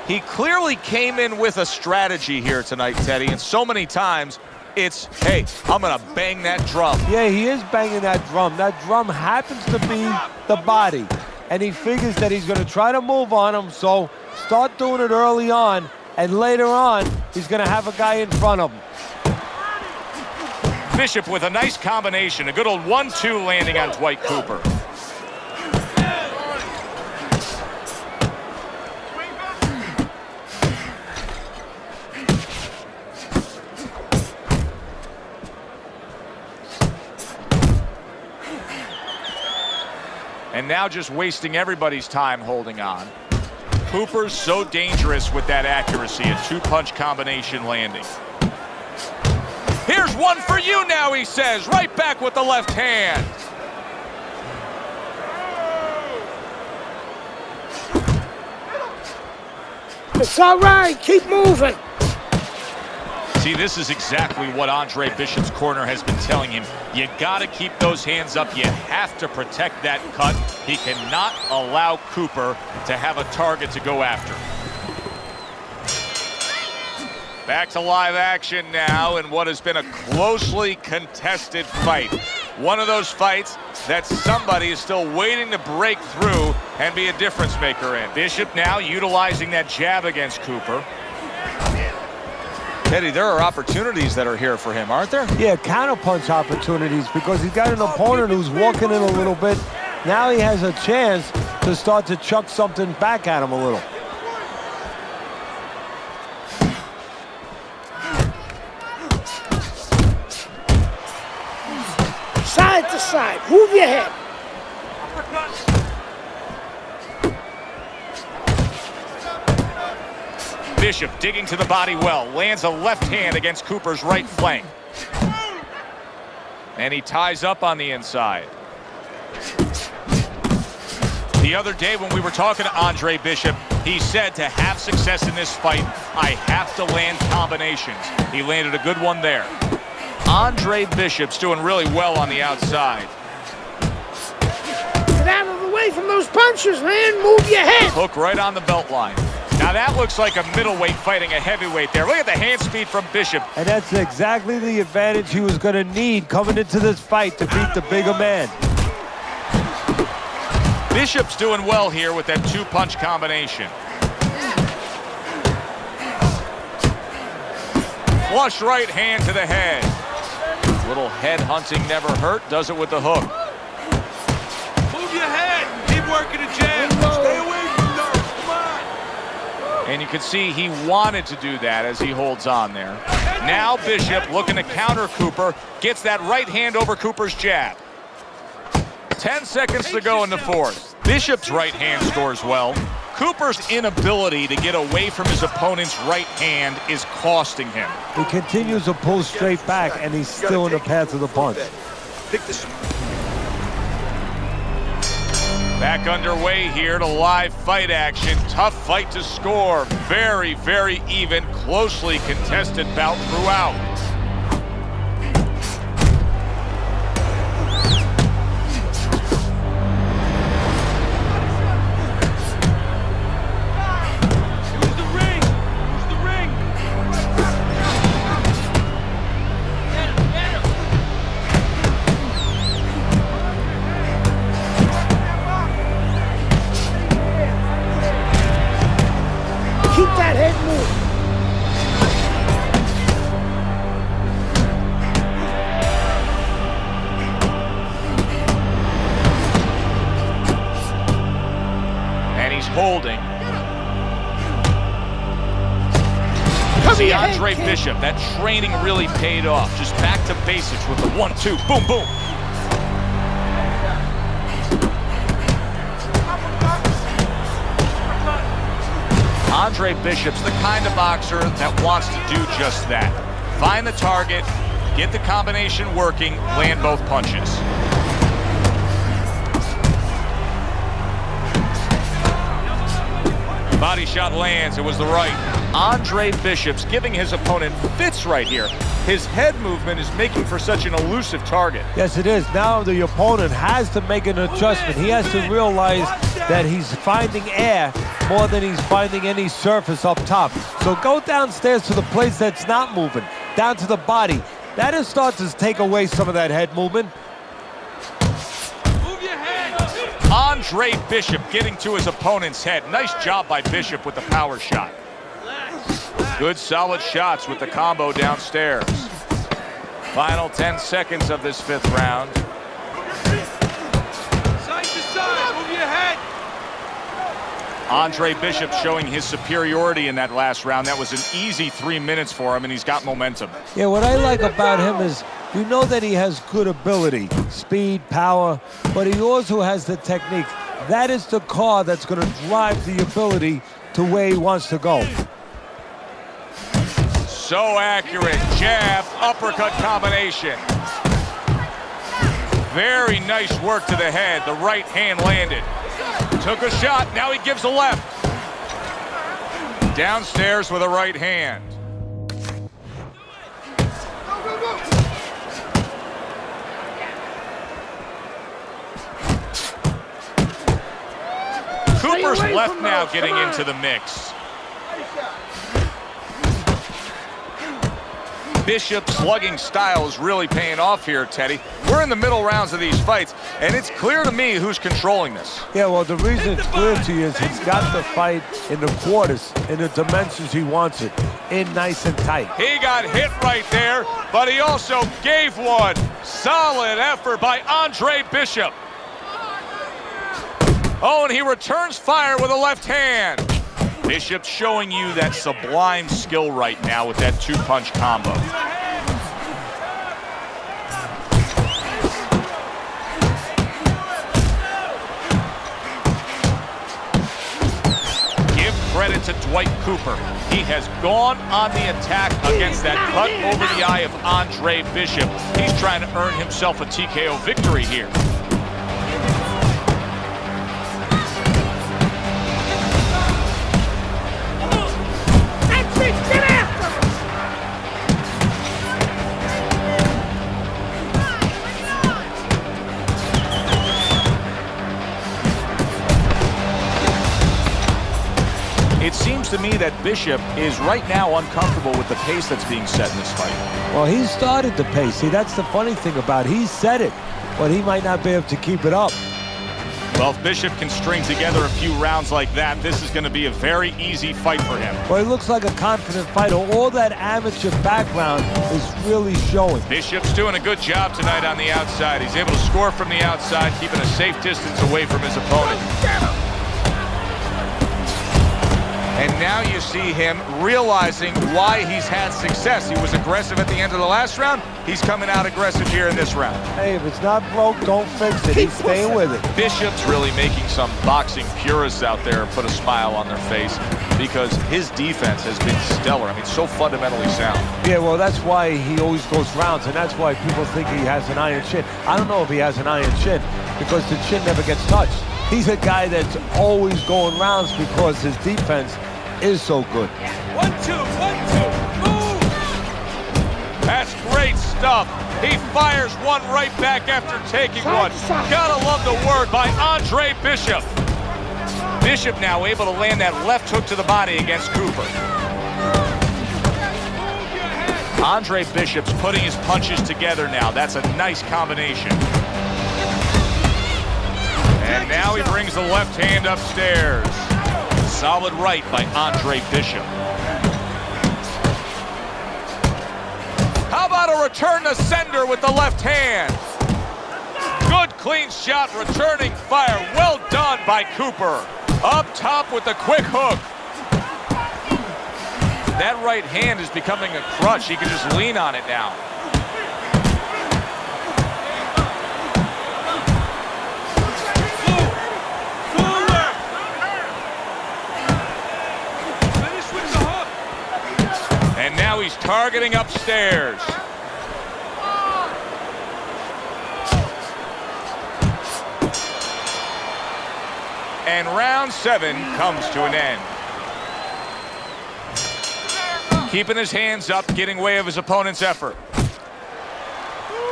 He clearly came in with a strategy here tonight, Teddy, and so many times it's, hey, I'm gonna bang that drum. Yeah, he is banging that drum. That drum happens to be the body, and he figures that he's gonna try to move on him, so start doing it early on, and later on, he's gonna have a guy in front of him. Bishop with a nice combination. A good old 1-2 landing on Dwight Cooper. And now just wasting everybody's time holding on. Cooper's so dangerous with that accuracy, a two-punch combination landing. Here's one for you now, he says, right back with the left hand. It's all right. Keep moving. See, this is exactly what Andre Bishop's corner has been telling him. You got to keep those hands up. You have to protect that cut. He cannot allow Cooper to have a target to go after. Back to live action now in what has been a closely contested fight. One of those fights that somebody is still waiting to break through and be a difference maker in. Bishop now utilizing that jab against Cooper. Teddy, there are opportunities that are here for him, aren't there? Yeah, counterpunch opportunities, because he's got an opponent who's walking in a little bit. Now he has a chance to start to chuck something back at him a little. Side to side. Move your head. Bishop digging to the body well, lands a left hand against Cooper's right flank. And he ties up on the inside. The other day when we were talking to Andre Bishop, he said to have success in this fight, I have to land combinations. He landed a good one there. Andre Bishop's doing really well on the outside. Get out of the way from those punches, man. Move your head. Hook right on the belt line. Now that looks like a middleweight fighting a heavyweight there. Look at the hand speed from Bishop. And that's exactly the advantage he was going to need coming into this fight to beat the bigger man. Bishop's doing well here with that two-punch combination. Flush right hand to the head. Little head hunting never hurt. Does it with the hook. Move your head. Keep working the jab. Stay away from those. Come on. And you can see he wanted to do that as he holds on there. Now Bishop looking to counter Cooper. Gets that right hand over Cooper's jab. 10 seconds to go in the fourth. Bishop's right hand scores well. Cooper's inability to get away from his opponent's right hand is costing him. He continues to pull straight back, and he's still in the path of the punch. Back underway here to live fight action. Tough fight to score. Very, very even, closely contested bout throughout. Keep that head moving. And he's holding. Cover See your head, Andre kid. Bishop, that training really paid off. Just back to basics with the 1-2, boom, boom. Andre Bishop's the kind of boxer that wants to do just that. Find the target, get the combination working, land both punches. Body shot lands, it was the right. Andre Bishop's giving his opponent fits right here. His head movement is making for such an elusive target. Yes, it is. Now the opponent has to make an adjustment. He has to realize that he's finding air more than he's finding any surface up top. So go downstairs to the place that's not moving, down to the body. That'll start to take away some of that head movement. Move your head. Andre Bishop getting to his opponent's head. Nice job by Bishop with the power shot. Good solid shots with the combo downstairs. Final 10 seconds of this 5th round. Side to side, move your head. Andre Bishop showing his superiority in that last round. That was an easy 3 minutes for him, and he's got momentum. Yeah, what I like about him is you know that he has good ability, speed, power, but he also has the technique. That is the car that's going to drive the ability to where he wants to go. So accurate. Jab, uppercut combination. Very nice work to the head. The right hand landed. Took a shot. Now he gives a left. Downstairs with a right hand. Cooper's left now getting into the mix. Bishop's slugging style is really paying off here, Teddy. We're in the middle rounds of these fights, and it's clear to me who's controlling this. Yeah, well, the reason it's clear to you is he's got the fight in the quarters, in the dimensions he wants it, in nice and tight. He got hit right there, but he also gave one. Solid effort by Andre Bishop. Oh, and he returns fire with a left hand. Bishop showing you that sublime skill right now with that 2-punch combo. Give credit to Dwight Cooper. He has gone on the attack against that cut over the eye of Andre Bishop. He's trying to earn himself a TKO victory here. It seems to me that Bishop is right now uncomfortable with the pace that's being set in this fight. Well, he started the pace. See, that's the funny thing about it. He set it, but he might not be able to keep it up. Well, if Bishop can string together a few rounds like that, this is going to be a very easy fight for him. Well, he looks like a confident fighter. All that amateur background is really showing. Bishop's doing a good job tonight on the outside. He's able to score from the outside, keeping a safe distance away from his opponent. And now you see him realizing why he's had success. He was aggressive at the end of the last round. He's coming out aggressive here in this round. Hey, if it's not broke, don't fix it. He's staying with it. Bishop's really making some boxing purists out there put a smile on their face because his defense has been stellar. I mean, so fundamentally sound. Yeah, well, that's why he always goes rounds, and that's why people think he has an iron chin. I don't know if he has an iron chin because the chin never gets touched. He's a guy that's always going rounds because his defense is so good. 1, 2, 1, 2, move! That's great stuff. He fires one right back after taking one. Gotta love the work by Andre Bishop. Bishop now able to land that left hook to the body against Cooper. Andre Bishop's putting his punches together now. That's a nice combination. And now he brings the left hand upstairs. Solid right by Andre Bishop. How about a return to sender with the left hand? Good clean shot, returning fire. Well done by Cooper. Up top with the quick hook. That right hand is becoming a crutch. He can just lean on it now. And now he's targeting upstairs. And round 7 comes to an end. Keeping his hands up, getting way of his opponent's effort.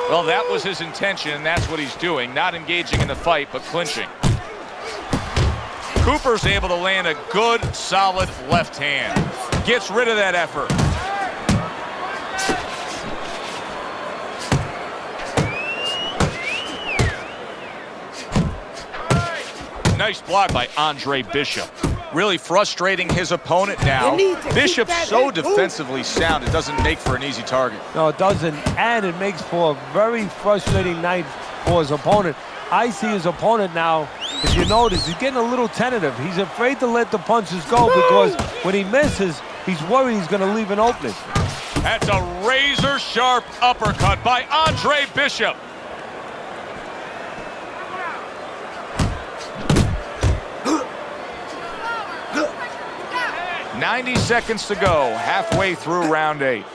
Well, that was his intention, and that's what he's doing. Not engaging in the fight, but clinching. Cooper's able to land a good, solid left hand. Gets rid of that effort. Nice block by Andre Bishop. really frustrating his opponent now. Bishop's so defensively sound, it doesn't make for an easy target. No, it doesn't, and it makes for a very frustrating night for his opponent. I see his opponent now, if you notice, he's getting a little tentative. He's afraid to let the punches go because when he misses, he's worried he's going to leave an opening. That's a razor-sharp uppercut by Andre Bishop. "90 seconds to go, halfway through round 8.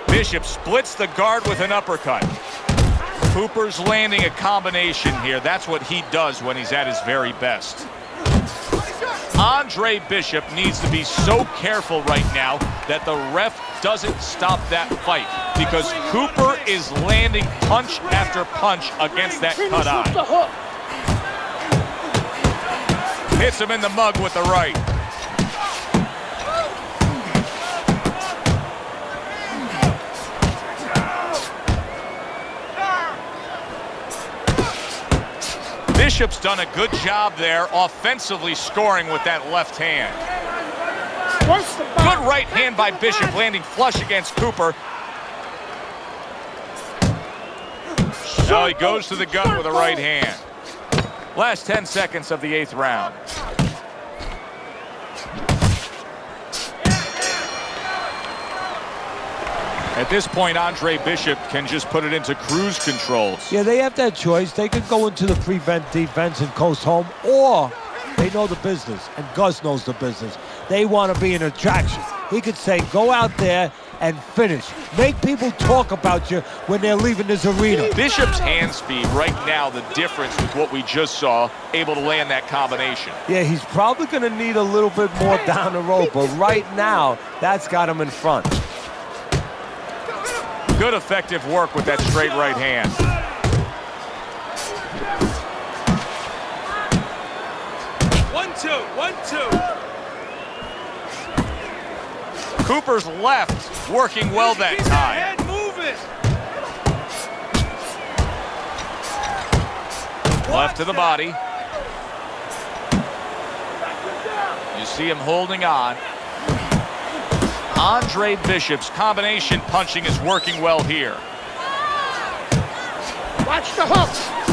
Bishop splits the guard with an uppercut. Cooper's landing a combination here. That's what he does when he's at his very best. Andre Bishop needs to be so careful right now that the ref doesn't stop that fight because Cooper is landing punch after punch against that cut eye. Hits him in the mug with the right. Bishop's done a good job there offensively scoring with that left hand. Good right hand by Bishop landing flush against Cooper. Now he goes to the gut with a right hand. Last 10 seconds of the 8th round. At this point, Andre Bishop can just put it into cruise control. Yeah, they have that choice. They could go into the prevent defense and coast home, or they know the business, and Gus knows the business. They want to be an attraction. He could say, go out there and finish. Make people talk about you when they're leaving this arena. Bishop's hand speed right now, the difference with what we just saw, able to land that combination. Yeah, he's probably going to need a little bit more down the road, but right now, that's got him in front. Good effective work with that straight right hand. One, two. Cooper's left working well that time. Move it. Left to the body. You see him holding on. Andre Bishop's combination punching is working well here. Watch the hook.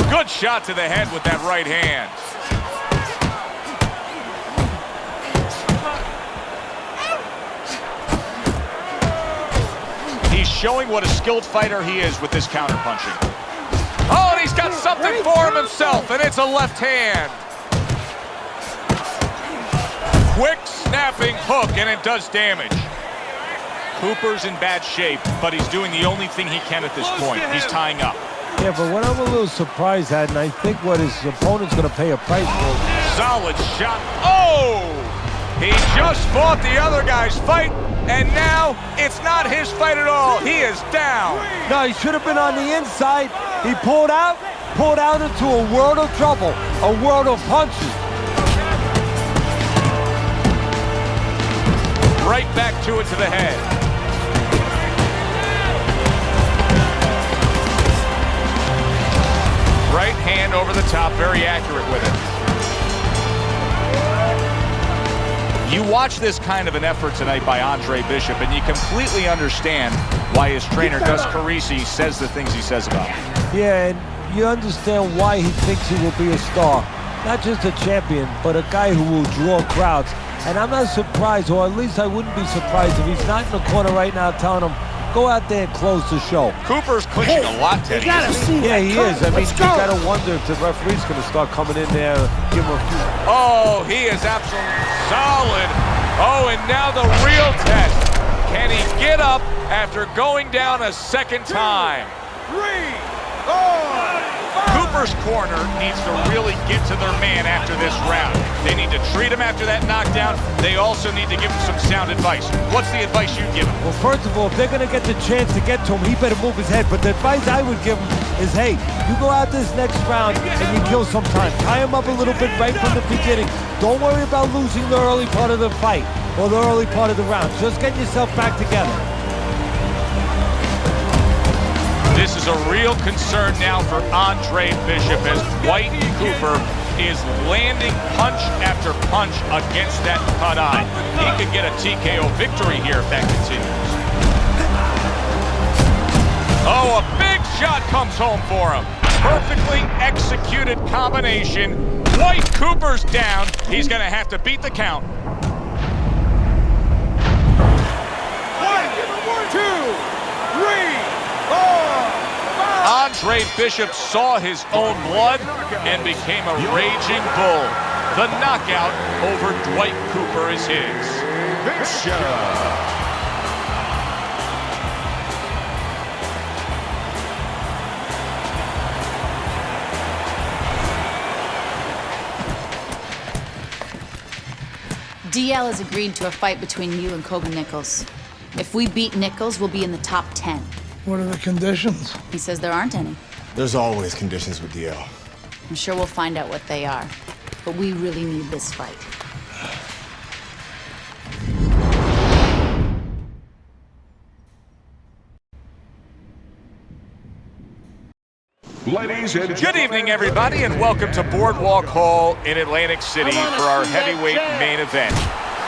Good shot to the head with that right hand. He's showing what a skilled fighter he is with this counterpunching. Oh, and he's got something for him himself, and it's a left hand. Quick snapping hook, and it does damage. Cooper's in bad shape, but he's doing the only thing he can at this point. He's tying up. Yeah, but what I'm a little surprised at, and I think what his opponent's going to pay a price for. Solid shot. Oh! He just fought the other guy's fight, and now it's not his fight at all. He is down. No, he should have been on the inside. He pulled out into a world of trouble, a world of punches. Right back to it to the head. Right hand over the top, very accurate with it. You watch this kind of an effort tonight by Andre Bishop, and you completely understand why his trainer, Gus Carisi, says the things he says about him. Yeah, and you understand why he thinks he will be a star. Not just a champion, but a guy who will draw crowds. And I'm not surprised, or at least I wouldn't be surprised if he's not in the corner right now telling him, go out there and close the show. Cooper's pushing a lot, Teddy. Yeah, he is. I mean, you got to wonder if the referee's going to start coming in there and give him a few. Oh, he is absolutely solid. Oh, and now the real test. Can he get up after going down a second time? 3, 4, 5. Cooper's corner needs to really get to their man after this round. They need to treat him after that knockdown. They also need to give him some sound advice. What's the advice you'd give him? Well, first of all, if they're going to get the chance to get to him, he better move his head. But the advice I would give him is, hey, you go out this next round and you kill some time. Tie him up a little bit right from the beginning. Don't worry about losing the early part of the fight or the early part of the round. Just get yourself back together. This is a real concern now for Andre Bishop as White and Cooper is landing punch after punch against that cut eye. He could get a TKO victory here if that continues. Oh, a big shot comes home for him. Perfectly executed combination. Dwight Cooper's down. He's going to have to beat the count. 1, 2, 3, 4. Andre Bishop saw his own blood and became a raging bull. The knockout over Dwight Cooper is his. Bishop. DL has agreed to a fight between you and Kobe Nichols. If we beat Nichols, we'll be in the top 10. What are the conditions? He says there aren't any. There's always conditions with DL. I'm sure we'll find out what they are. But we really need this fight. Ladies and Good evening, everybody, and welcome to Boardwalk Hall in Atlantic City for our heavyweight main event.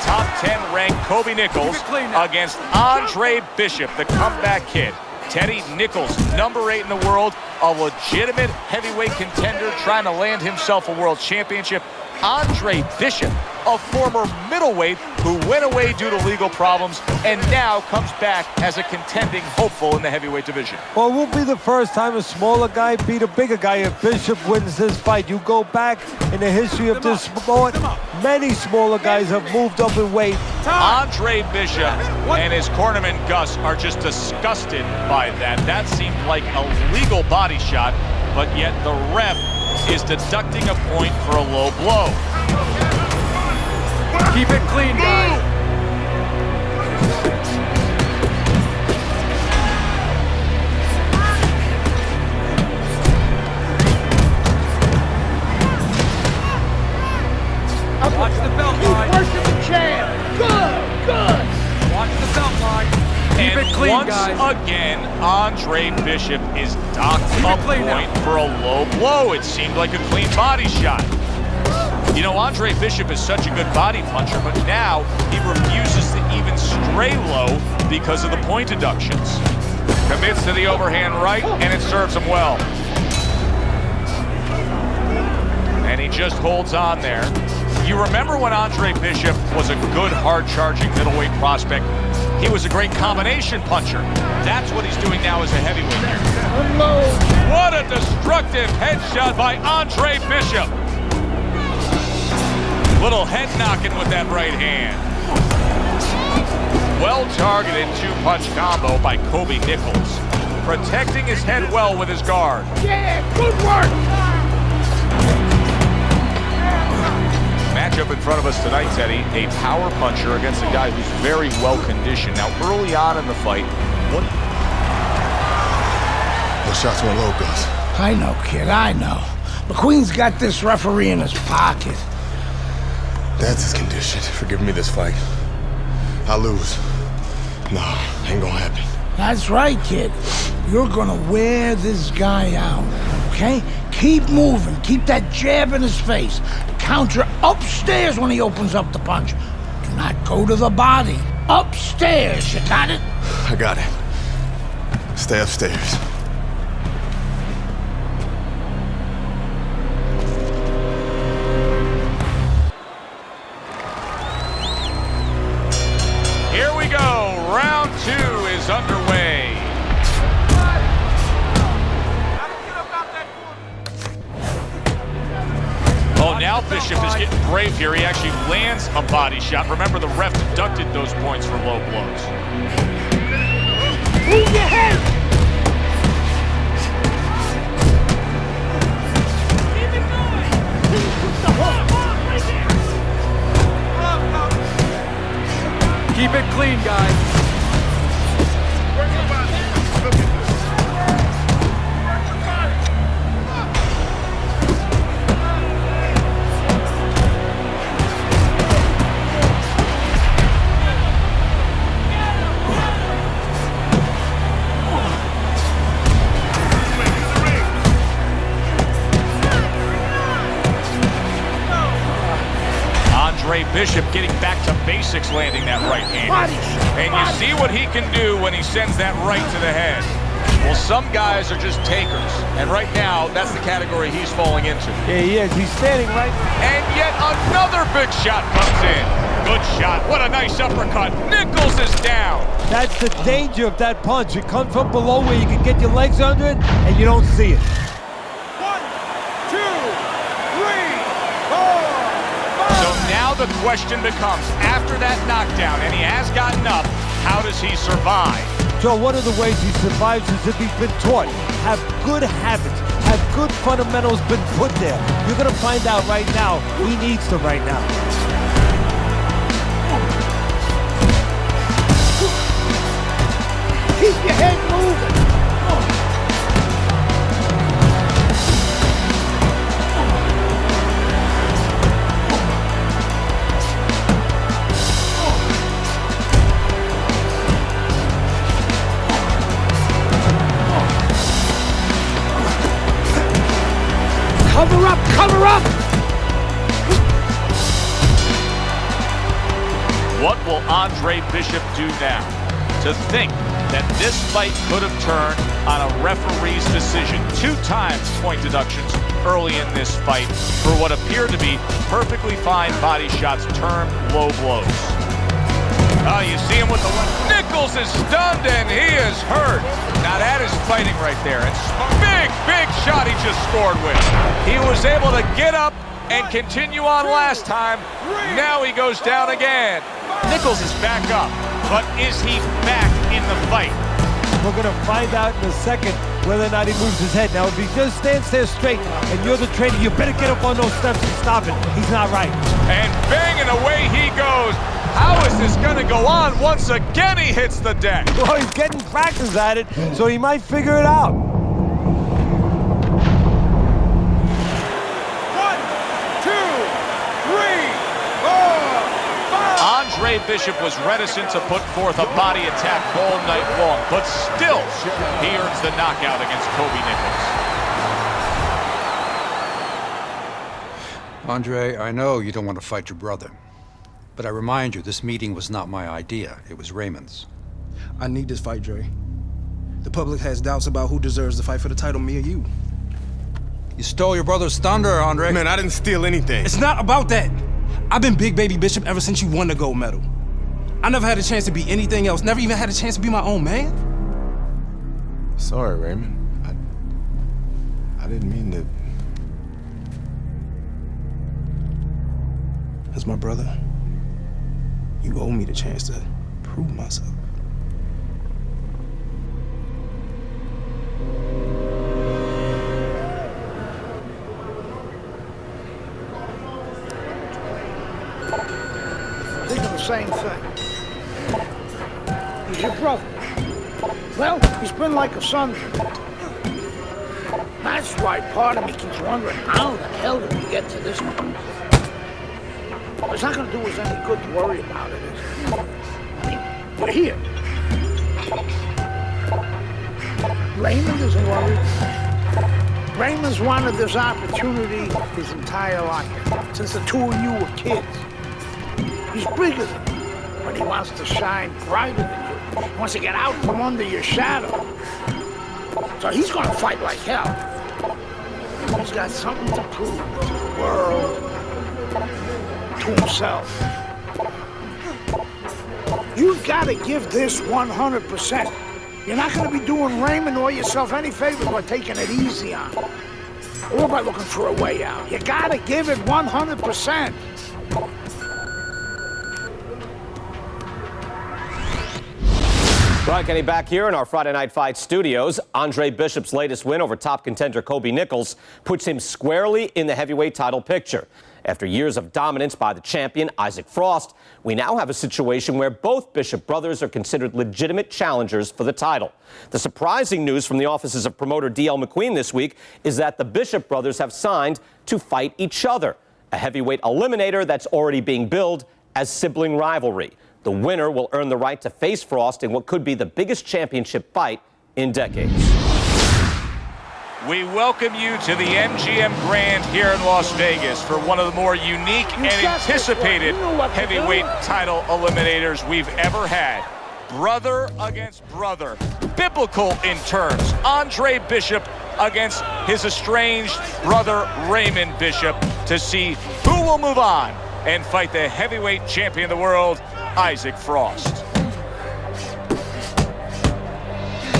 Top 10 ranked Kobe Nichols against Andre Bishop, the comeback kid. Teddy Nichols, number 8 in the world, a legitimate heavyweight contender trying to land himself a world championship. Andre Bishop, a former middleweight who went away due to legal problems and now comes back as a contending hopeful in the heavyweight division. Well, it won't be the first time a smaller guy beat a bigger guy if Bishop wins this fight. You go back in the history of this sport, many smaller guys have moved up in weight. Andre Bishop and his cornerman Gus are just disgusted by that. That seemed like a legal body shot, but yet the ref is deducting a point for a low blow. Keep it clean, guys. Watch the belt line. Keep working the jab. Good. Watch the belt line. Keep And it clean, once guys. again, Andre Bishop is docked a point for a low blow. It seemed like a clean body shot. You know, Andre Bishop is such a good body puncher, but now he refuses to even stray low because of the point deductions. Commits to the overhand right, and it serves him well. And he just holds on there. You remember when Andre Bishop was a good, hard-charging middleweight prospect? He was a great combination puncher. That's what he's doing now as a heavyweight here. What a destructive headshot by Andre Bishop. Little head knocking with that right hand. Well-targeted two-punch combo by Kobe Nichols. Protecting his head well with his guard. Yeah, good work. Matchup in front of us tonight, Teddy, a power puncher against a guy who's very well conditioned. Now, early on in the fight, Those shots went low, Gus. I know, kid, I know. McQueen's got this referee in his pocket. That's his condition for giving me this fight. I lose. Nah, ain't gonna happen. That's right, kid. You're gonna wear this guy out, okay? Keep moving. Keep that jab in his face. Counter upstairs when he opens up the punch. Do not go to the body. Upstairs, you got it? I got it. Stay upstairs. here we go. Round 2 is underway. Oh, now Bishop is getting brave here. He actually lands a body shot. Remember, the ref deducted those points for low blows. Move your head! Keep it clean, guys. Andre Bishop getting back to basics, landing that right hand. And you see what he can do when he sends that right to the head. Well, some guys are just takers, and right now, that's the category he's falling into. Yeah, he is. He's standing right. And yet another big shot comes in. Good shot. What a nice uppercut. Nichols is down. That's the danger of that punch. It comes from below where you can get your legs under it, and you don't see it. 1, 2, 3, 4, 5. So now the question becomes, after that knockdown, and he has gotten up, how does he survive? Joe, one of the ways he survives is if he's been taught. Have good habits. Have good fundamentals been put there. You're going to find out right now he needs to right now. Keep your head moving. Cover up, cover up! What will Andre Bishop do now? To think that this fight could have turned on a referee's decision. 2 times point deductions early in this fight for what appeared to be perfectly fine body shots turned low blows. Oh, you see him with the left. Nichols is stunned and he is hurt. Now that is fighting right there. It's a big shot he just scored with. He was able to get up and continue on last time. Now he goes down again. Nichols is back up, but is he back in the fight? We're going to find out in a second whether or not he moves his head. Now, if he just stands there straight and you're the trainer, you better get up on those steps and stop it. He's not right. And banging away he goes. How is this going to go on? Once again, he hits the deck. Well, he's getting practice at it, so he might figure it out. 1, 2, 3, 4, 5. Andre Bishop was reticent to put forth a body attack all night long, but still, he earns the knockout against Kobe Nichols. Andre, I know you don't want to fight your brother. But I remind you, this meeting was not my idea. It was Raymond's. I need this fight, Dre. The public has doubts about who deserves the fight for the title, me or you. You stole your brother's thunder, Andre. Man, I didn't steal anything. It's not about that. I've been Big Baby Bishop ever since you won the gold medal. I never had a chance to be anything else. Never even had a chance to be my own man. Sorry, Raymond. I didn't mean to. As my brother, you owe me the chance to prove myself. Thinking the same thing. He's your brother. Well, he's been like a son to me. That's why part of me keeps wondering how the hell did we get to this point? It's not going to do us any good to worry about it, is it? I mean, we're here. Raymond isn't worried. Raymond's wanted this opportunity his entire life, since the 2 of you were kids. He's bigger than you, but he wants to shine brighter than you. He wants to get out from under your shadow. So he's going to fight like hell. He's got something to prove to the world, to himself. You've got to give this 100%. You're not going to be doing Raymond or yourself any favors by taking it easy on him, or by looking for a way out. You got to give it 100%. Brian Kenny back here in our Friday Night Fight studios. Andre Bishop's latest win over top contender Kobe Nichols puts him squarely in the heavyweight title picture. After years of dominance by the champion, Isaac Frost, we now have a situation where both Bishop brothers are considered legitimate challengers for the title. The surprising news from the offices of promoter D.L. McQueen this week is that the Bishop brothers have signed to fight each other, a heavyweight eliminator that's already being billed as sibling rivalry. The winner will earn the right to face Frost in what could be the biggest championship fight in decades. We welcome you to the MGM Grand here in Las Vegas for one of the more unique and anticipated heavyweight title eliminators we've ever had. Brother against brother. Biblical in terms. Andre Bishop against his estranged brother Raymond Bishop to see who will move on and fight the heavyweight champion of the world, Isaac Frost.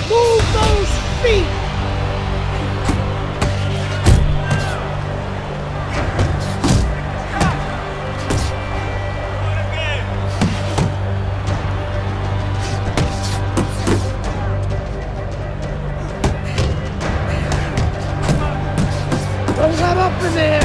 Move those feet! Don't let up in there!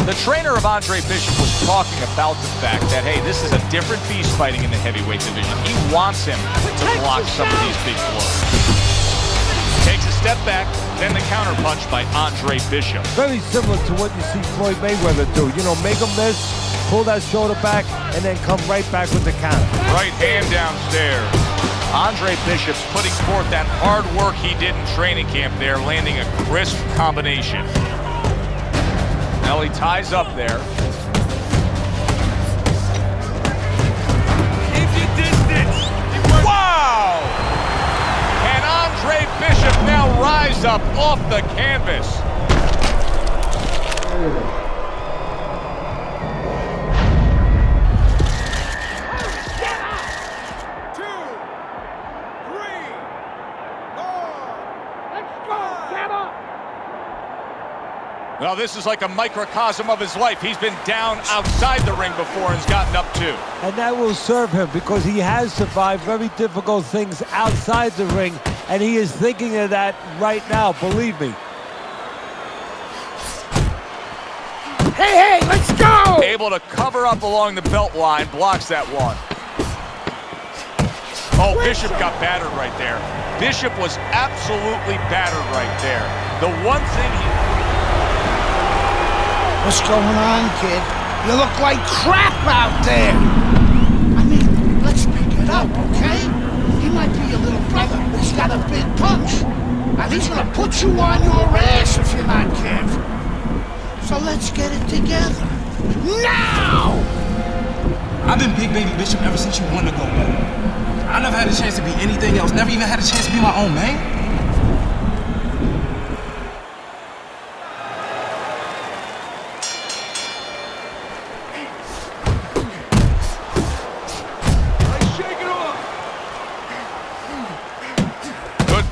The trainer of Andre Bishop was talking about the fact that, hey, this is a different beast fighting in the heavyweight division. He wants him to block some of these big blows. Takes a step back, then the counterpunch by Andre Bishop. Very similar to what you see Floyd Mayweather do. You know, make him miss, pull that shoulder back, and then come right back with the counter. Right hand downstairs. Andre Bishop's putting forth that hard work he did in training camp there, landing a crisp combination. Now he ties up there. Keep your distance. Wow! Can Andre Bishop now rise up off the canvas? Well, this is like a microcosm of his life. He's been down outside the ring before and has gotten up too. And that will serve him because he has survived very difficult things outside the ring, and he is thinking of that right now, believe me. Hey, let's go! Able to cover up along the belt line, blocks that one. Oh, Bishop got battered right there. Bishop was absolutely battered right there. The one thing he... What's going on, kid? You look like crap out there! I mean, let's pick it up, okay? He might be your little brother, but he's got a big punch. And he's gonna put you on your ass if you're not careful. So let's get it together. Now! I've been Big Baby Bishop ever since you wanted to go, man. I never had a chance to be anything else. Never even had a chance to be my own man.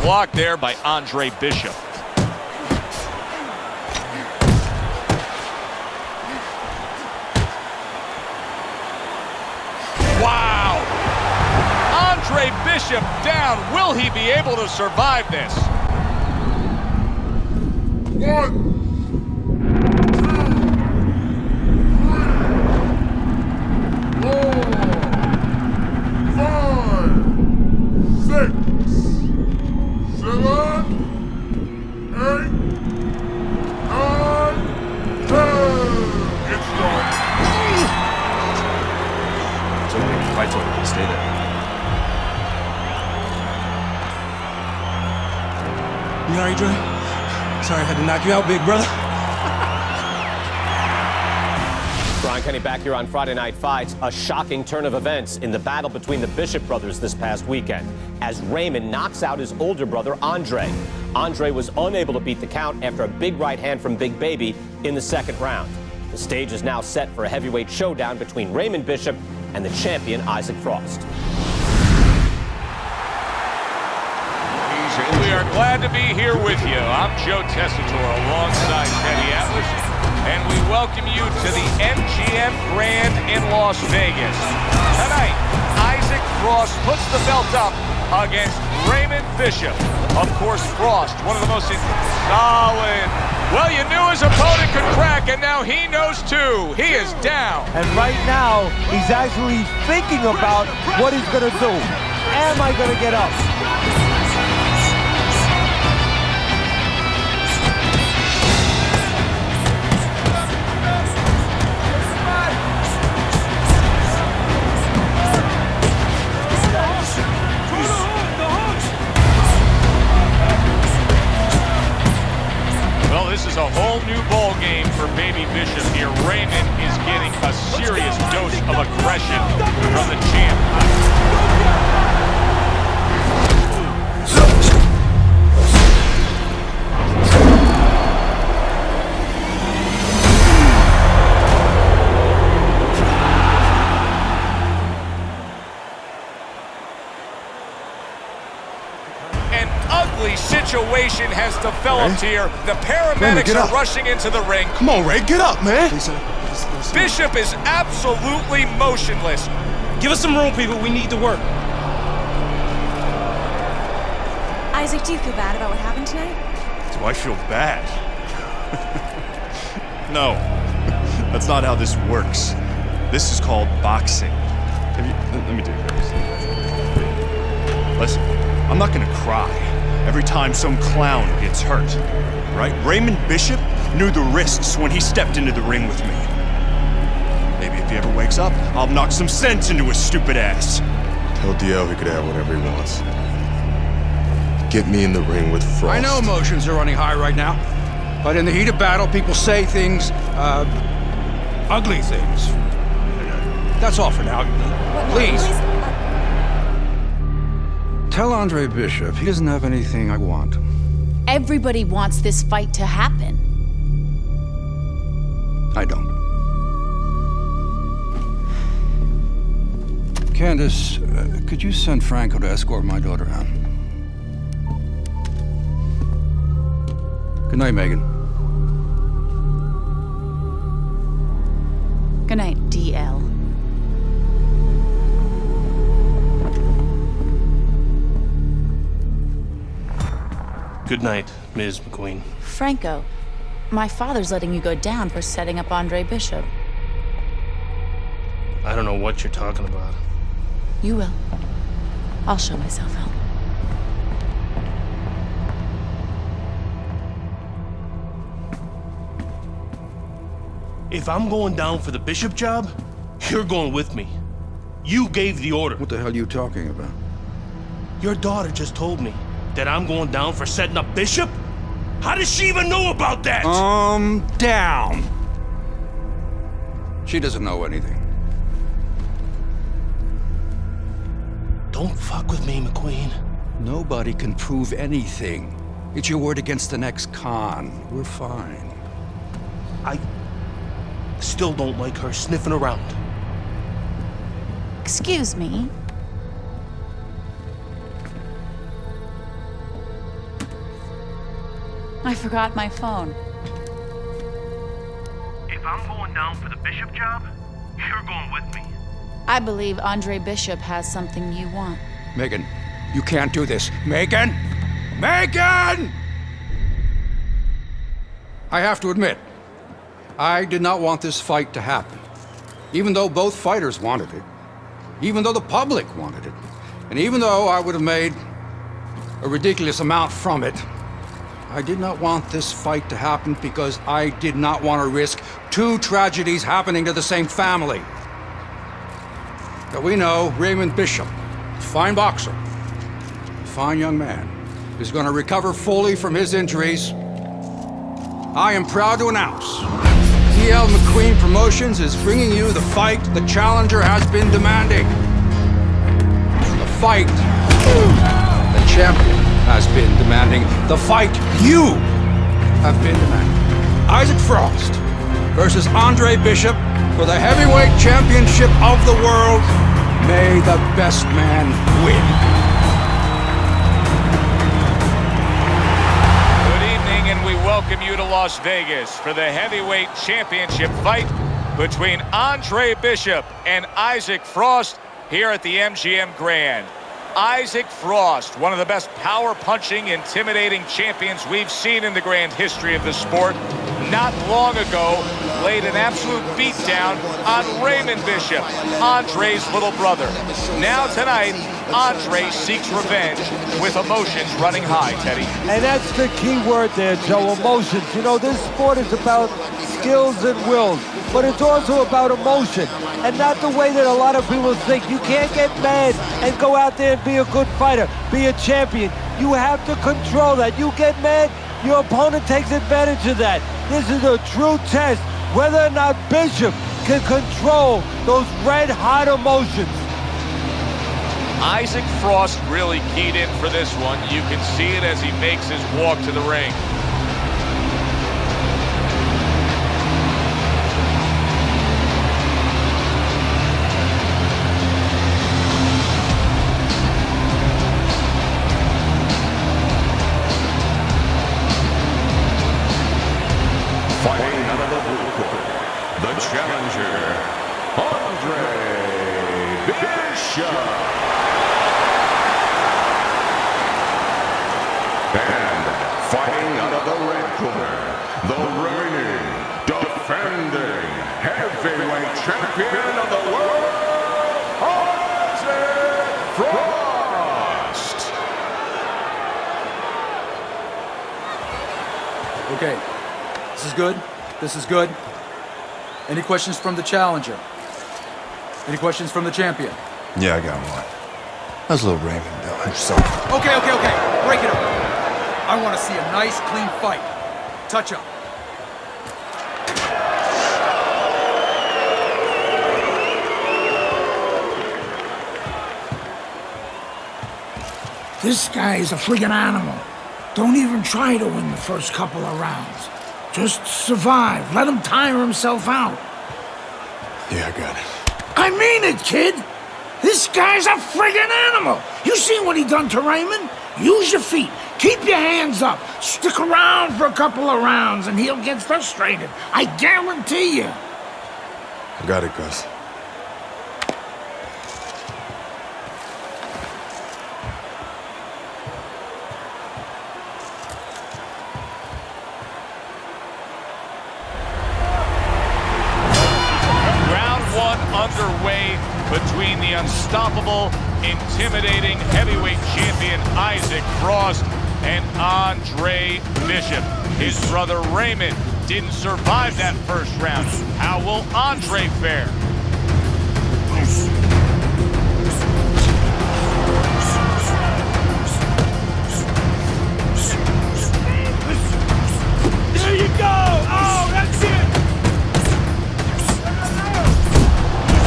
Blocked there by Andre Bishop. Wow! Andre Bishop down. Will he be able to survive this? 1, 2, 3, 4, 5, 6. 7, 8, 9, 10. It's done. It's okay. Fight's over. Stay there. You alright, Dre? Sorry I had to knock you out, big brother. Brian Kenny back here on Friday Night Fights. A shocking turn of events in the battle between the Bishop brothers this past weekend as Raymond knocks out his older brother, Andre. Andre was unable to beat the count after a big right hand from Big Baby in the second round. The stage is now set for a heavyweight showdown between Raymond Bishop and the champion, Isaac Frost. We are glad to be here with you. I'm Joe Tessitore alongside Teddy Atlas, and we welcome you to the MGM Grand in Las Vegas. Tonight, Isaac Frost puts the belt up against Raymond Bishop. Of course, Frost, one of the most solid. Well, you knew his opponent could crack, and now he knows too. He is down. And right now, he's actually thinking about what he's going to do. Am I going to get up? whole new ball game for Baby Bishop here. Raymond is getting a serious dose of aggression from the champ. Situation has developed here. The paramedics are rushing into the ring. Come on, Ray, get up, man. Bishop is absolutely motionless. Give us some room, people. We need to work. Isaac, do you feel bad about what happened tonight? Do I feel bad? No, that's not how this works. This is called boxing. Let me do this. Listen, I'm not gonna cry every time some clown gets hurt, right? Raymond Bishop knew the risks when he stepped into the ring with me. Maybe if he ever wakes up, I'll knock some sense into his stupid ass. Tell DL he could have whatever he wants. Get me in the ring with Frost. I know emotions are running high right now, but in the heat of battle, people say things, ugly things. That's all for now. Please. Tell Andre Bishop he doesn't have anything I want. Everybody wants this fight to happen. I don't. Candace, could you send Franco to escort my daughter out? Good night, Megan. Good night, DL. Good night, Ms. McQueen. Franco, my father's letting you go down for setting up Andre Bishop. I don't know what you're talking about. You will. I'll show myself help. If I'm going down for the Bishop job, you're going with me. You gave the order. What the hell are you talking about? Your daughter just told me that I'm going down for setting up Bishop? How does she even know about that? Down. She doesn't know anything. Don't fuck with me, McQueen. Nobody can prove anything. It's your word against the next con. We're fine. I still don't like her sniffing around. Excuse me. I forgot my phone. If I'm going down for the Bishop job, you're going with me. I believe Andre Bishop has something you want. Megan, you can't do this. Megan! Megan! I have to admit, I did not want this fight to happen. Even though both fighters wanted it. Even though the public wanted it. And even though I would have made a ridiculous amount from it, I did not want this fight to happen because I did not want to risk two tragedies happening to the same family. But we know Raymond Bishop, a fine boxer, a fine young man, is going to recover fully from his injuries. I am proud to announce DL McQueen Promotions is bringing you the fight the challenger has been demanding. The fight the champion has been demanding. The fight you have been demanding. Isaac Frost versus Andre Bishop for the heavyweight championship of the world. May the best man win. Good evening, and we welcome you to Las Vegas for the heavyweight championship fight between Andre Bishop and Isaac Frost here at the MGM Grand. Isaac Frost, one of the best power-punching, intimidating champions we've seen in the grand history of the sport, not long ago laid an absolute beatdown on Raymond Bishop, Andre's little brother. Now tonight, Andre seeks revenge with emotions running high, Teddy. And that's the key word there, Joe, emotions. You know, this sport is about skills and wills, but it's also about emotion, and not the way that a lot of people think. You can't get mad and go out there and be a good fighter, be a champion. You have to control that. You get mad, Your opponent takes advantage of that. This is a true test whether or not Bishop can control those red-hot emotions. Isaac Frost really keyed in for this one. You can see it as he makes his walk to the ring. Fighting out of the blue corner, the challenger, Andre Bishop. And fighting out of the red corner, the reigning, defending, heavyweight champion of the world, Isaac Frost. Okay. This is good. This is good. Any questions from the challenger? Any questions from the champion? Yeah, I got one. How's little Raymond doing? So. Okay. Break it up. I want to see a nice, clean fight. Touch up. This guy is a friggin' animal. Don't even try to win the first couple of rounds. Just survive. Let him tire himself out. Yeah, I got it. I mean it, kid. This guy's a friggin' animal. You seen what he done to Raymond? Use your feet. Keep your hands up. Stick around for a couple of rounds and he'll get frustrated. I guarantee you. I got it, Gus. Underway between the unstoppable, intimidating heavyweight champion Isaac Frost and Andre Bishop. His brother Raymond didn't survive that first round. How will Andre fare? There you go! Oh, that's it!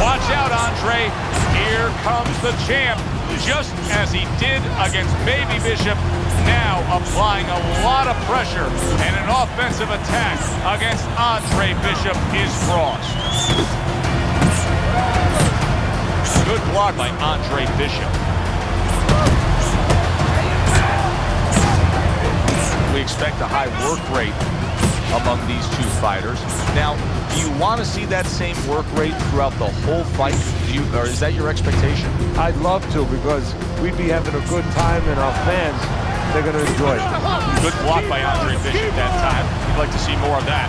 Watch out, Andre. Here comes the champ, just as he did against Baby Bishop, now applying a lot of pressure, and an offensive attack against Andre Bishop is Frost. Good block by Andre Bishop. We expect a high work rate among these two fighters. Now, do you want to see that same work rate throughout the whole fight? Or is that your expectation? I'd love to, because we'd be having a good time and our fans, they're going to enjoy it. Good block by Andre Bishop that time. We'd like to see more of that.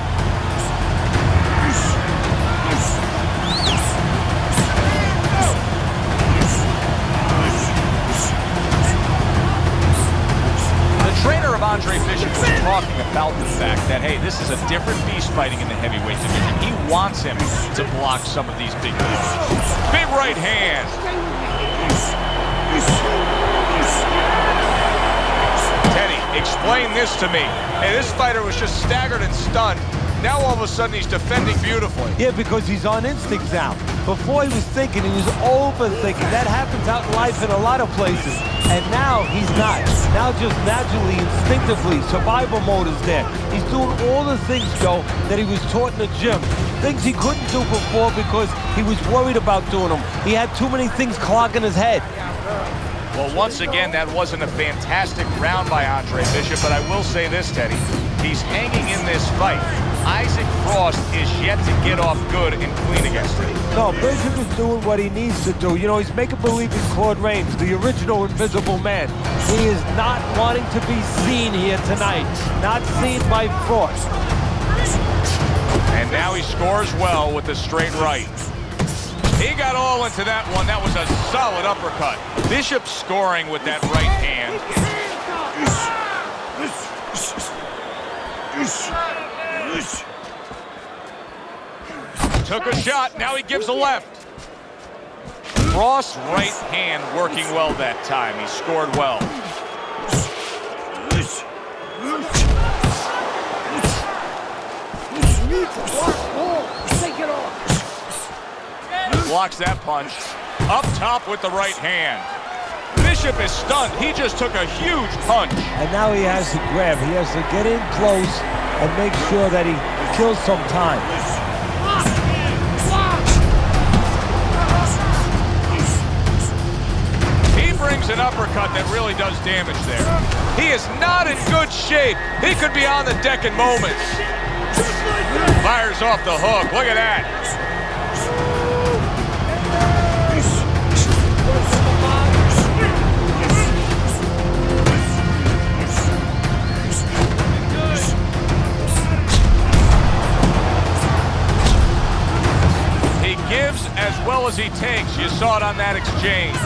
The trainer of Andre Bishop was talking about the fact that, hey, this is a different beast fighting in the heavyweight division. He wants him to block some of these big blows. Big right hand. Teddy, explain this to me. Hey, this fighter was just staggered and stunned. Now all of a sudden he's defending beautifully. Yeah, because he's on instinct now. Before he was thinking, he was overthinking. That happens out in life in a lot of places. And now he's not. Now just naturally, instinctively, survival mode is there. He's doing all the things, Joe, that he was taught in the gym. Things he couldn't do before because he was worried about doing them. He had too many things clogging his head. Well, once again, that wasn't a fantastic round by Andre Bishop, but I will say this, Teddy. He's hanging in this fight. Isaac Frost is yet to get off good and clean against him. No, Bishop is doing what he needs to do. You know, he's making believe he's Claude Rains, the original Invisible Man. He is not wanting to be seen here tonight. Not seen by Frost. And now he scores well with the straight right. He got all into that one. That was a solid uppercut. Bishop scoring with that right hand. Took a shot, now he gives a left. Frost's right hand working well that time. He scored well. Take it off. Blocks that punch. Up top with the right hand. Bishop is stunned. He just took a huge punch. And now he has to grab. He has to get in close and make sure that he kills some time. He brings an uppercut that really does damage there. He is not in good shape. He could be on the deck in moments. Fires off the hook. Look at that. He gives as well as he takes. You saw it on that exchange.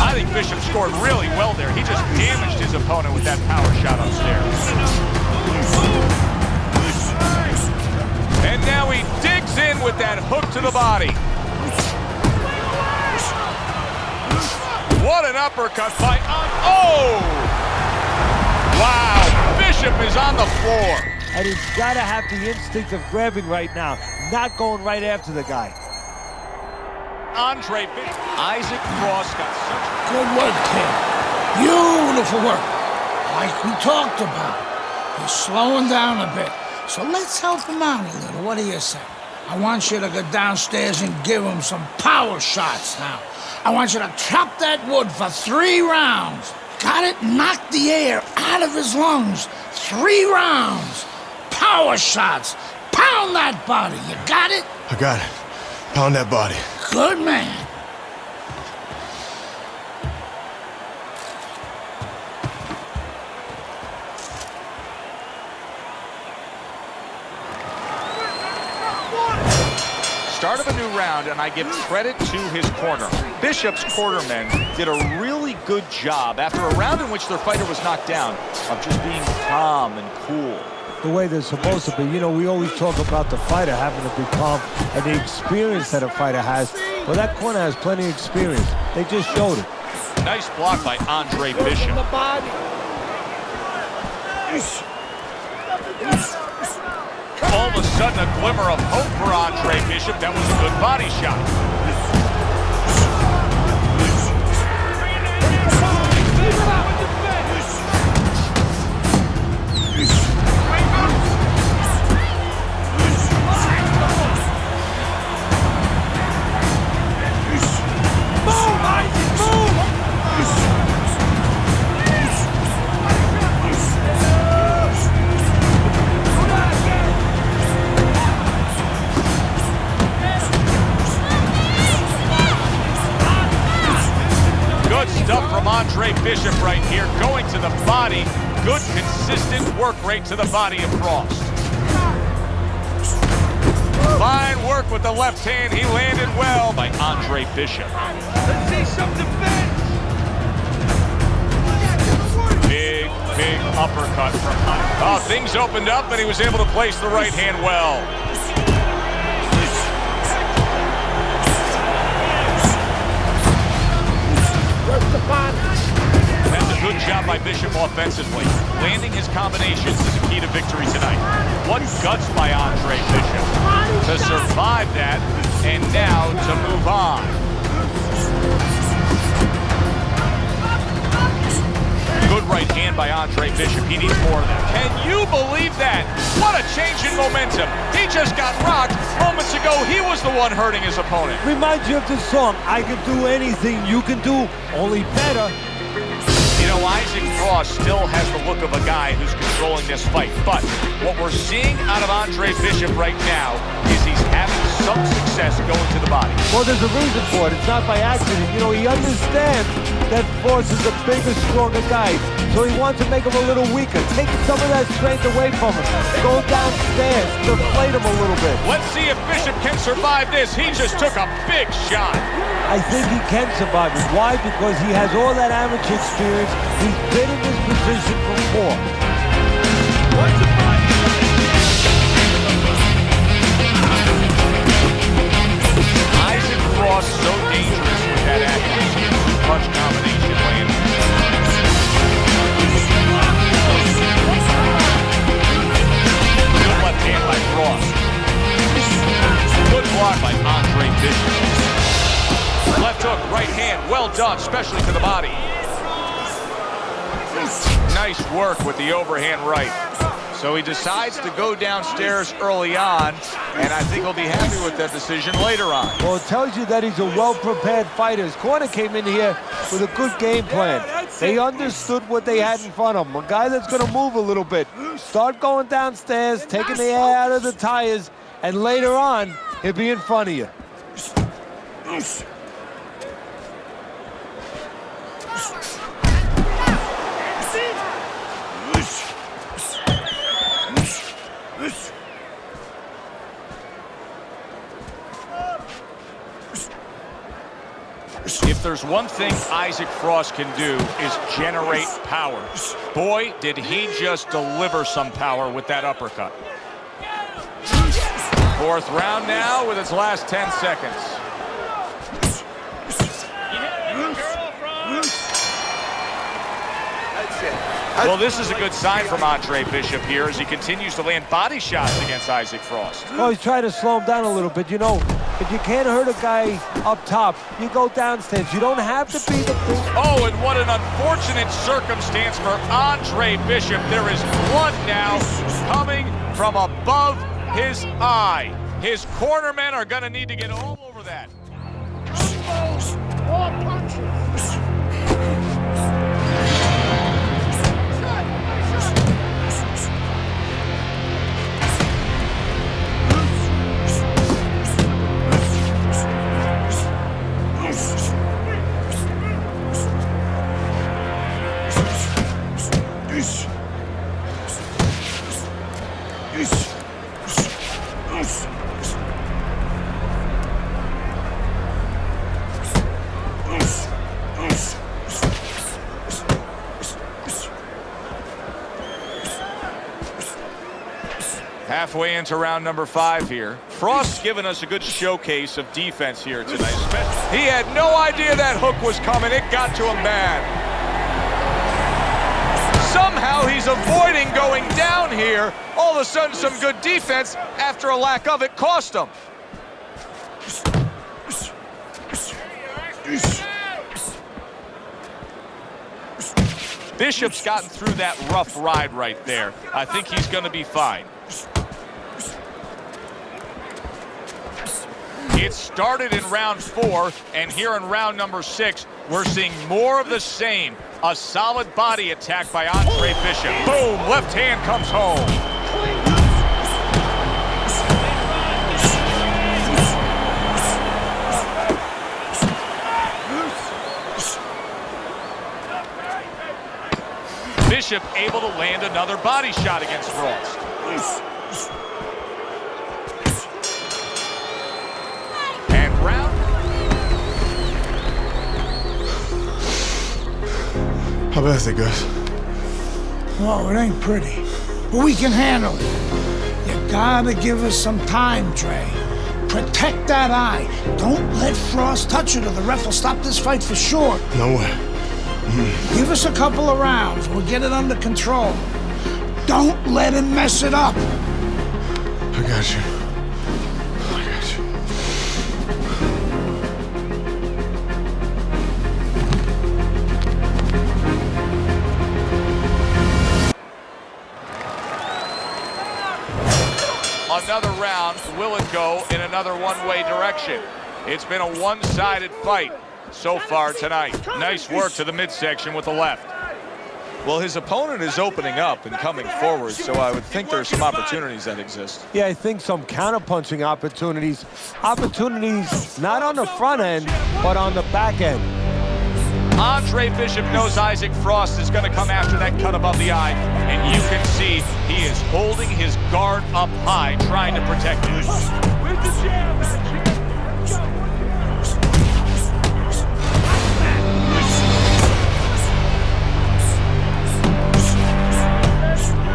I think Bishop scored really well there. He just damaged his opponent with that power shot upstairs. And now he digs in with that hook to the body. What an uppercut by... Oh! Wow! Bishop is on the floor. And he's got to have the instinct of grabbing right now, not going right after the guy. Andre Bishop. Isaac Frost got such... Good work, kid. Beautiful work. Like we talked about. He's slowing down a bit. So let's help him out a little. What do you say? I want you to go downstairs and give him some power shots now. I want you to chop that wood for 3 rounds. Got it? Knock the air out of his lungs. 3 rounds. Power shots. Pound that body. You got it? I got it. Pound that body. Good man. Start of a new round, and I give credit to his corner. Bishop's cornermen did a really good job after a round in which their fighter was knocked down of just being calm and cool. The way they're supposed to be. You know, we always talk about the fighter having to be calm and the experience that a fighter has. Well, that corner has plenty of experience. They just showed it. Nice block by Andre Bishop. All of a sudden, a glimmer of hope for Andre Bishop. That was a good body shot. Stuff from Andre Bishop right here, going to the body. Good, consistent work rate to the body of Frost. Fine work with the left hand. He landed well by Andre Bishop. Let's see some defense. Big uppercut from Andre. Oh, things opened up, and he was able to place the right hand well. That's a good job by Bishop offensively. Landing his combinations is a key to victory tonight. What guts by Andre Bishop to survive that and now to move on. Good right hand by Andre Bishop. He needs more of that. Can you believe that? What a change in momentum. He just got rocked. Moments ago, he was the one hurting his opponent. Reminds you of this song, I can do anything you can do, only better. You know, Isaac Frost still has the look of a guy who's controlling this fight. But what we're seeing out of Andre Bishop right now is he's having some success going to the body. Well, there's a reason for it. It's not by accident. You know, he understands that Frost is a bigger, stronger guy. So he wants to make him a little weaker. Take some of that strength away from him. Go downstairs, deflate him a little bit. Let's see if Bishop can survive this. He just took a big shot. I think he can survive it. Why? Because he has all that amateur experience. He's been in this position before. Isaac Frost so dangerous with that accuracy. Punch combination landing. body. Nice work with the overhand right. So he decides to go downstairs early on, and I think he'll be happy with that decision later on. Well, it tells you that he's a well-prepared fighter. His corner came in here with a good game plan. They understood what they had in front of them. A guy that's going to move a little bit. Start going downstairs, taking the air out of the tires, and later on, he'll be in front of you. If there's one thing Isaac Frost can do is generate power. Boy, did he just deliver some power with that uppercut. Fourth round now with its last 10 seconds. Well, this is a good sign from Andre Bishop here as he continues to land body shots against Isaac Frost. Oh, he's trying to slow him down a little bit. You know, if you can't hurt a guy up top, you go downstairs. You don't have to be the big... Oh, and what an unfortunate circumstance for Andre Bishop. There is blood now coming from above his eye. His cornermen are going to need to get all over that. More punches. Halfway into round number 5 here. Frost's given us a good showcase of defense here tonight. He had no idea that hook was coming. It got to him bad. Somehow he's avoiding going down here. All of a sudden, some good defense after a lack of it cost him. Bishop's gotten through that rough ride right there. I think he's going to be fine. It started in round 4, and here in round number 6, we're seeing more of the same. A solid body attack by Andre Bishop. Boom, left hand comes home. Bishop able to land another body shot against Frost. How bad is it, guys? Oh, it ain't pretty. But we can handle it. You gotta give us some time, Trey. Protect that eye. Don't let Frost touch it or the ref will stop this fight for sure. No way. Give us a couple of rounds. We'll get it under control. Don't let him mess it up. I got you. I got you. Another round, will it go in another one-way direction? It's been a one-sided fight so far tonight. Nice work to the midsection with the left. Well, his opponent is opening up and coming forward, so I would think there's some opportunities that exist. Yeah, I think some counterpunching opportunities. Opportunities not on the front end, but on the back end. Andre Bishop knows Isaac Frost is going to come after that cut above the eye, and you can see he is holding his guard up high, trying to protect it. Where's the jab, man?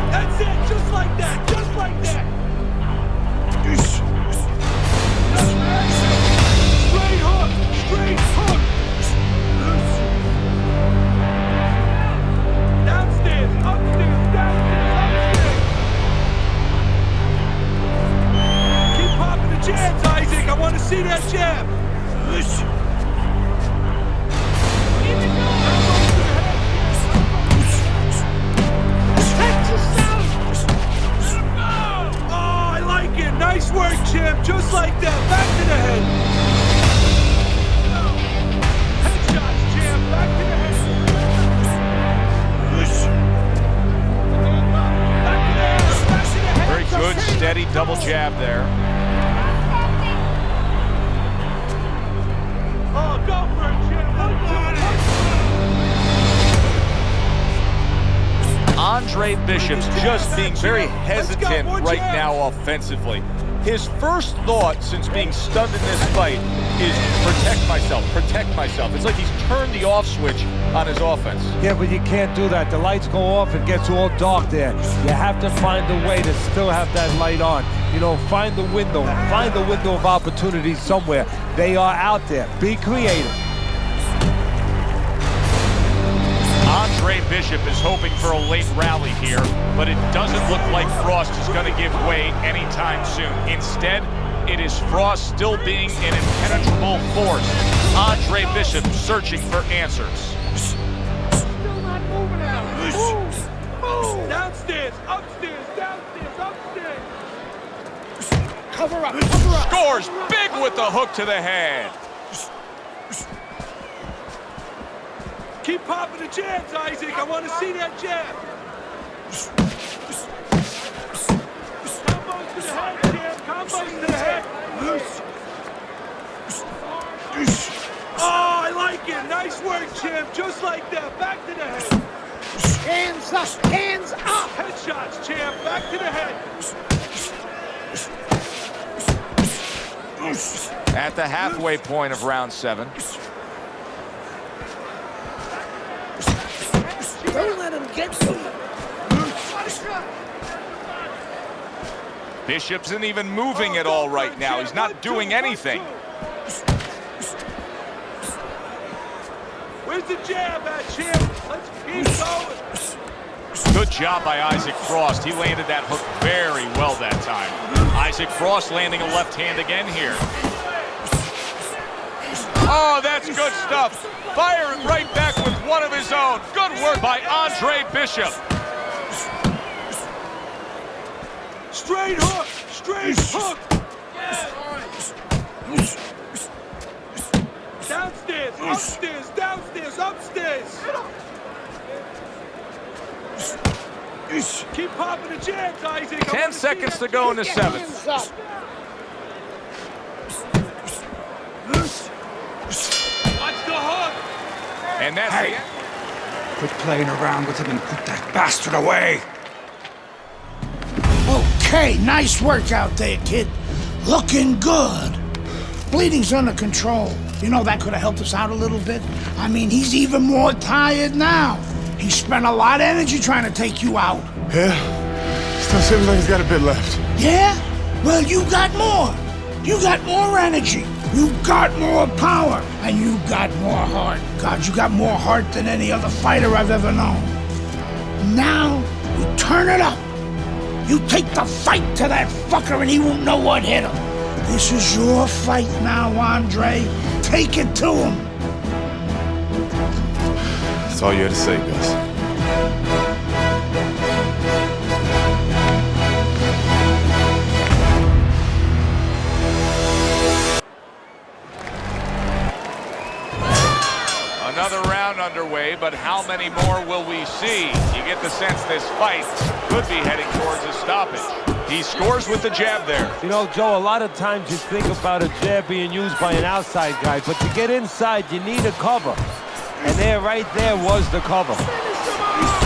That's it, just like that, just like that. Straight hook, straight hook. Downstairs, upstairs, downstairs, upstairs. Keep popping the jabs, Isaac. I want double jab there. Oh, go for it, Jim. Andre Bishop's just being very hesitant right now offensively. His first thought since being stunned in this fight is protect myself, protect myself. It's like he's turned the off switch on his offense. Yeah, but you can't do that. The lights go off, it gets all dark there. You have to find a way to still have that light on. You know, find the window of opportunity somewhere. They are out there. Be creative. Andre Bishop is hoping for a late rally here, but it doesn't look like Frost is going to give way anytime soon. Instead, it is Frost still being an impenetrable force. Andre Bishop searching for answers. Still not moving out. Move. Downstairs, upstairs, downstairs, upstairs. Cover up, cover up. Scores big with the hook to the head. Keep popping the jabs, Isaac. I want to see that jab. Combos to the head, jab. Combos to the head. Oh, I like it. Nice work, champ. Just like that. Back to the head. Hands up, hands up. Headshots, champ. Back to the head. At the halfway point of round 7. Don't let him get to you. Bishop isn't even moving at all right now. He's not doing anything. Where's the jab at, champ? Let's keep going. Good job by Isaac Frost. He landed that hook very well that time. Isaac Frost landing a left hand again here. Oh, that's good stuff. Firing right back with one of his own. Good work by Andre Bishop. Straight hook, straight hook. Downstairs, upstairs, downstairs, upstairs. Keep popping the jabs, Isaac. 10 seconds to go in the 7th. Watch the hook. And that's Hey, quit playing around with him and put that bastard away. Okay, nice work out there, kid. Looking good. Bleeding's under control. You know, that could have helped us out a little bit. I mean, he's even more tired now. He spent a lot of energy trying to take you out. Yeah? Still seems like he's got a bit left. Yeah? Well, you got more. You got more energy. You got more power. And you got more heart. God, you got more heart than any other fighter I've ever known. Now, you turn it up. You take the fight to that fucker and he won't know what hit him. This is your fight now, Andre. Take it to him. That's all you had to say, Gus. Another round underway, but how many more will we see? You get the sense this fight could be heading towards a stoppage. He scores with the jab there. You know, Joe, a lot of times you think about a jab being used by an outside guy, but to get inside, you need a cover. And there, right there, was the cover.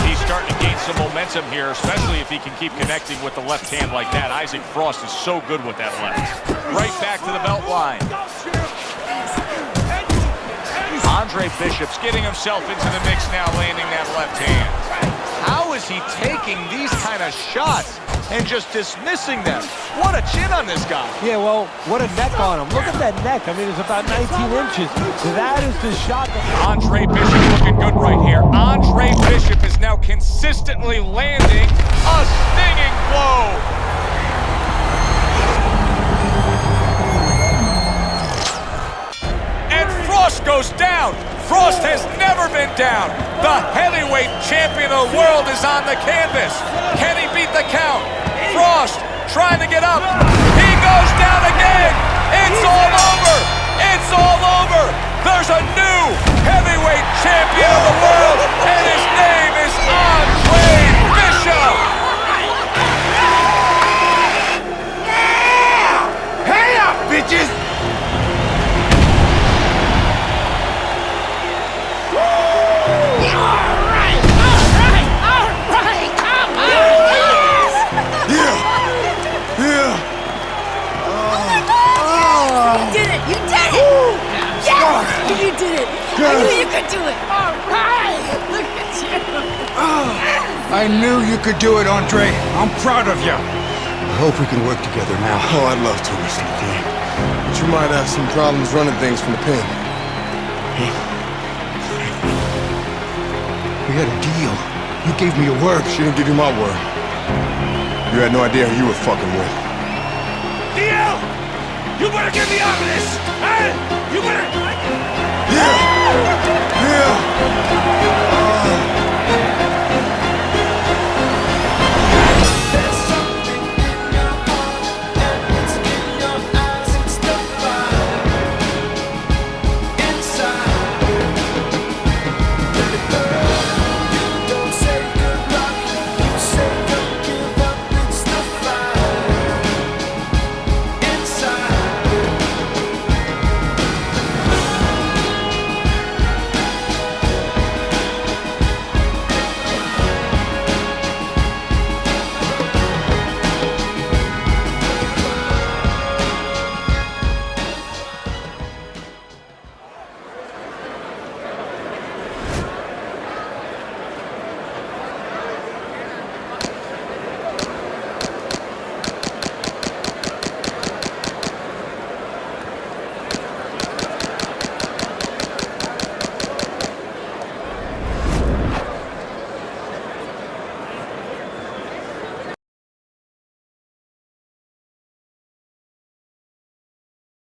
He's starting to gain some momentum here, especially if he can keep connecting with the left hand like that. Isaac Frost is so good with that left. Right back to the belt line. Andre Bishop's getting himself into the mix now, landing that left hand. How is he taking these kind of shots and just dismissing them? What a chin on this guy. Yeah, well, what a neck on him. Look at that neck. I mean, it's about 19 inches. That is the shot. Andre Bishop looking good right here. Andre Bishop is now consistently landing a stinging blow. And Frost goes down. Frost has never been down. The heavyweight champion of the world is on the canvas. Can he beat the count? Frost trying to get up. He goes down again. It's all over. It's all over. There's a new heavyweight champion of the world, and his name is Andre Bishop. I knew you could do it, Andre. I'm proud of you. I hope we can work together now. Oh, I'd love to, Mr. McLean. But you might have some problems running things from the pen. We had a deal. You gave me your word. She didn't give you my word. You had no idea who you were fucking with. DL! You better get me out of this! Hey! You better... Yeah!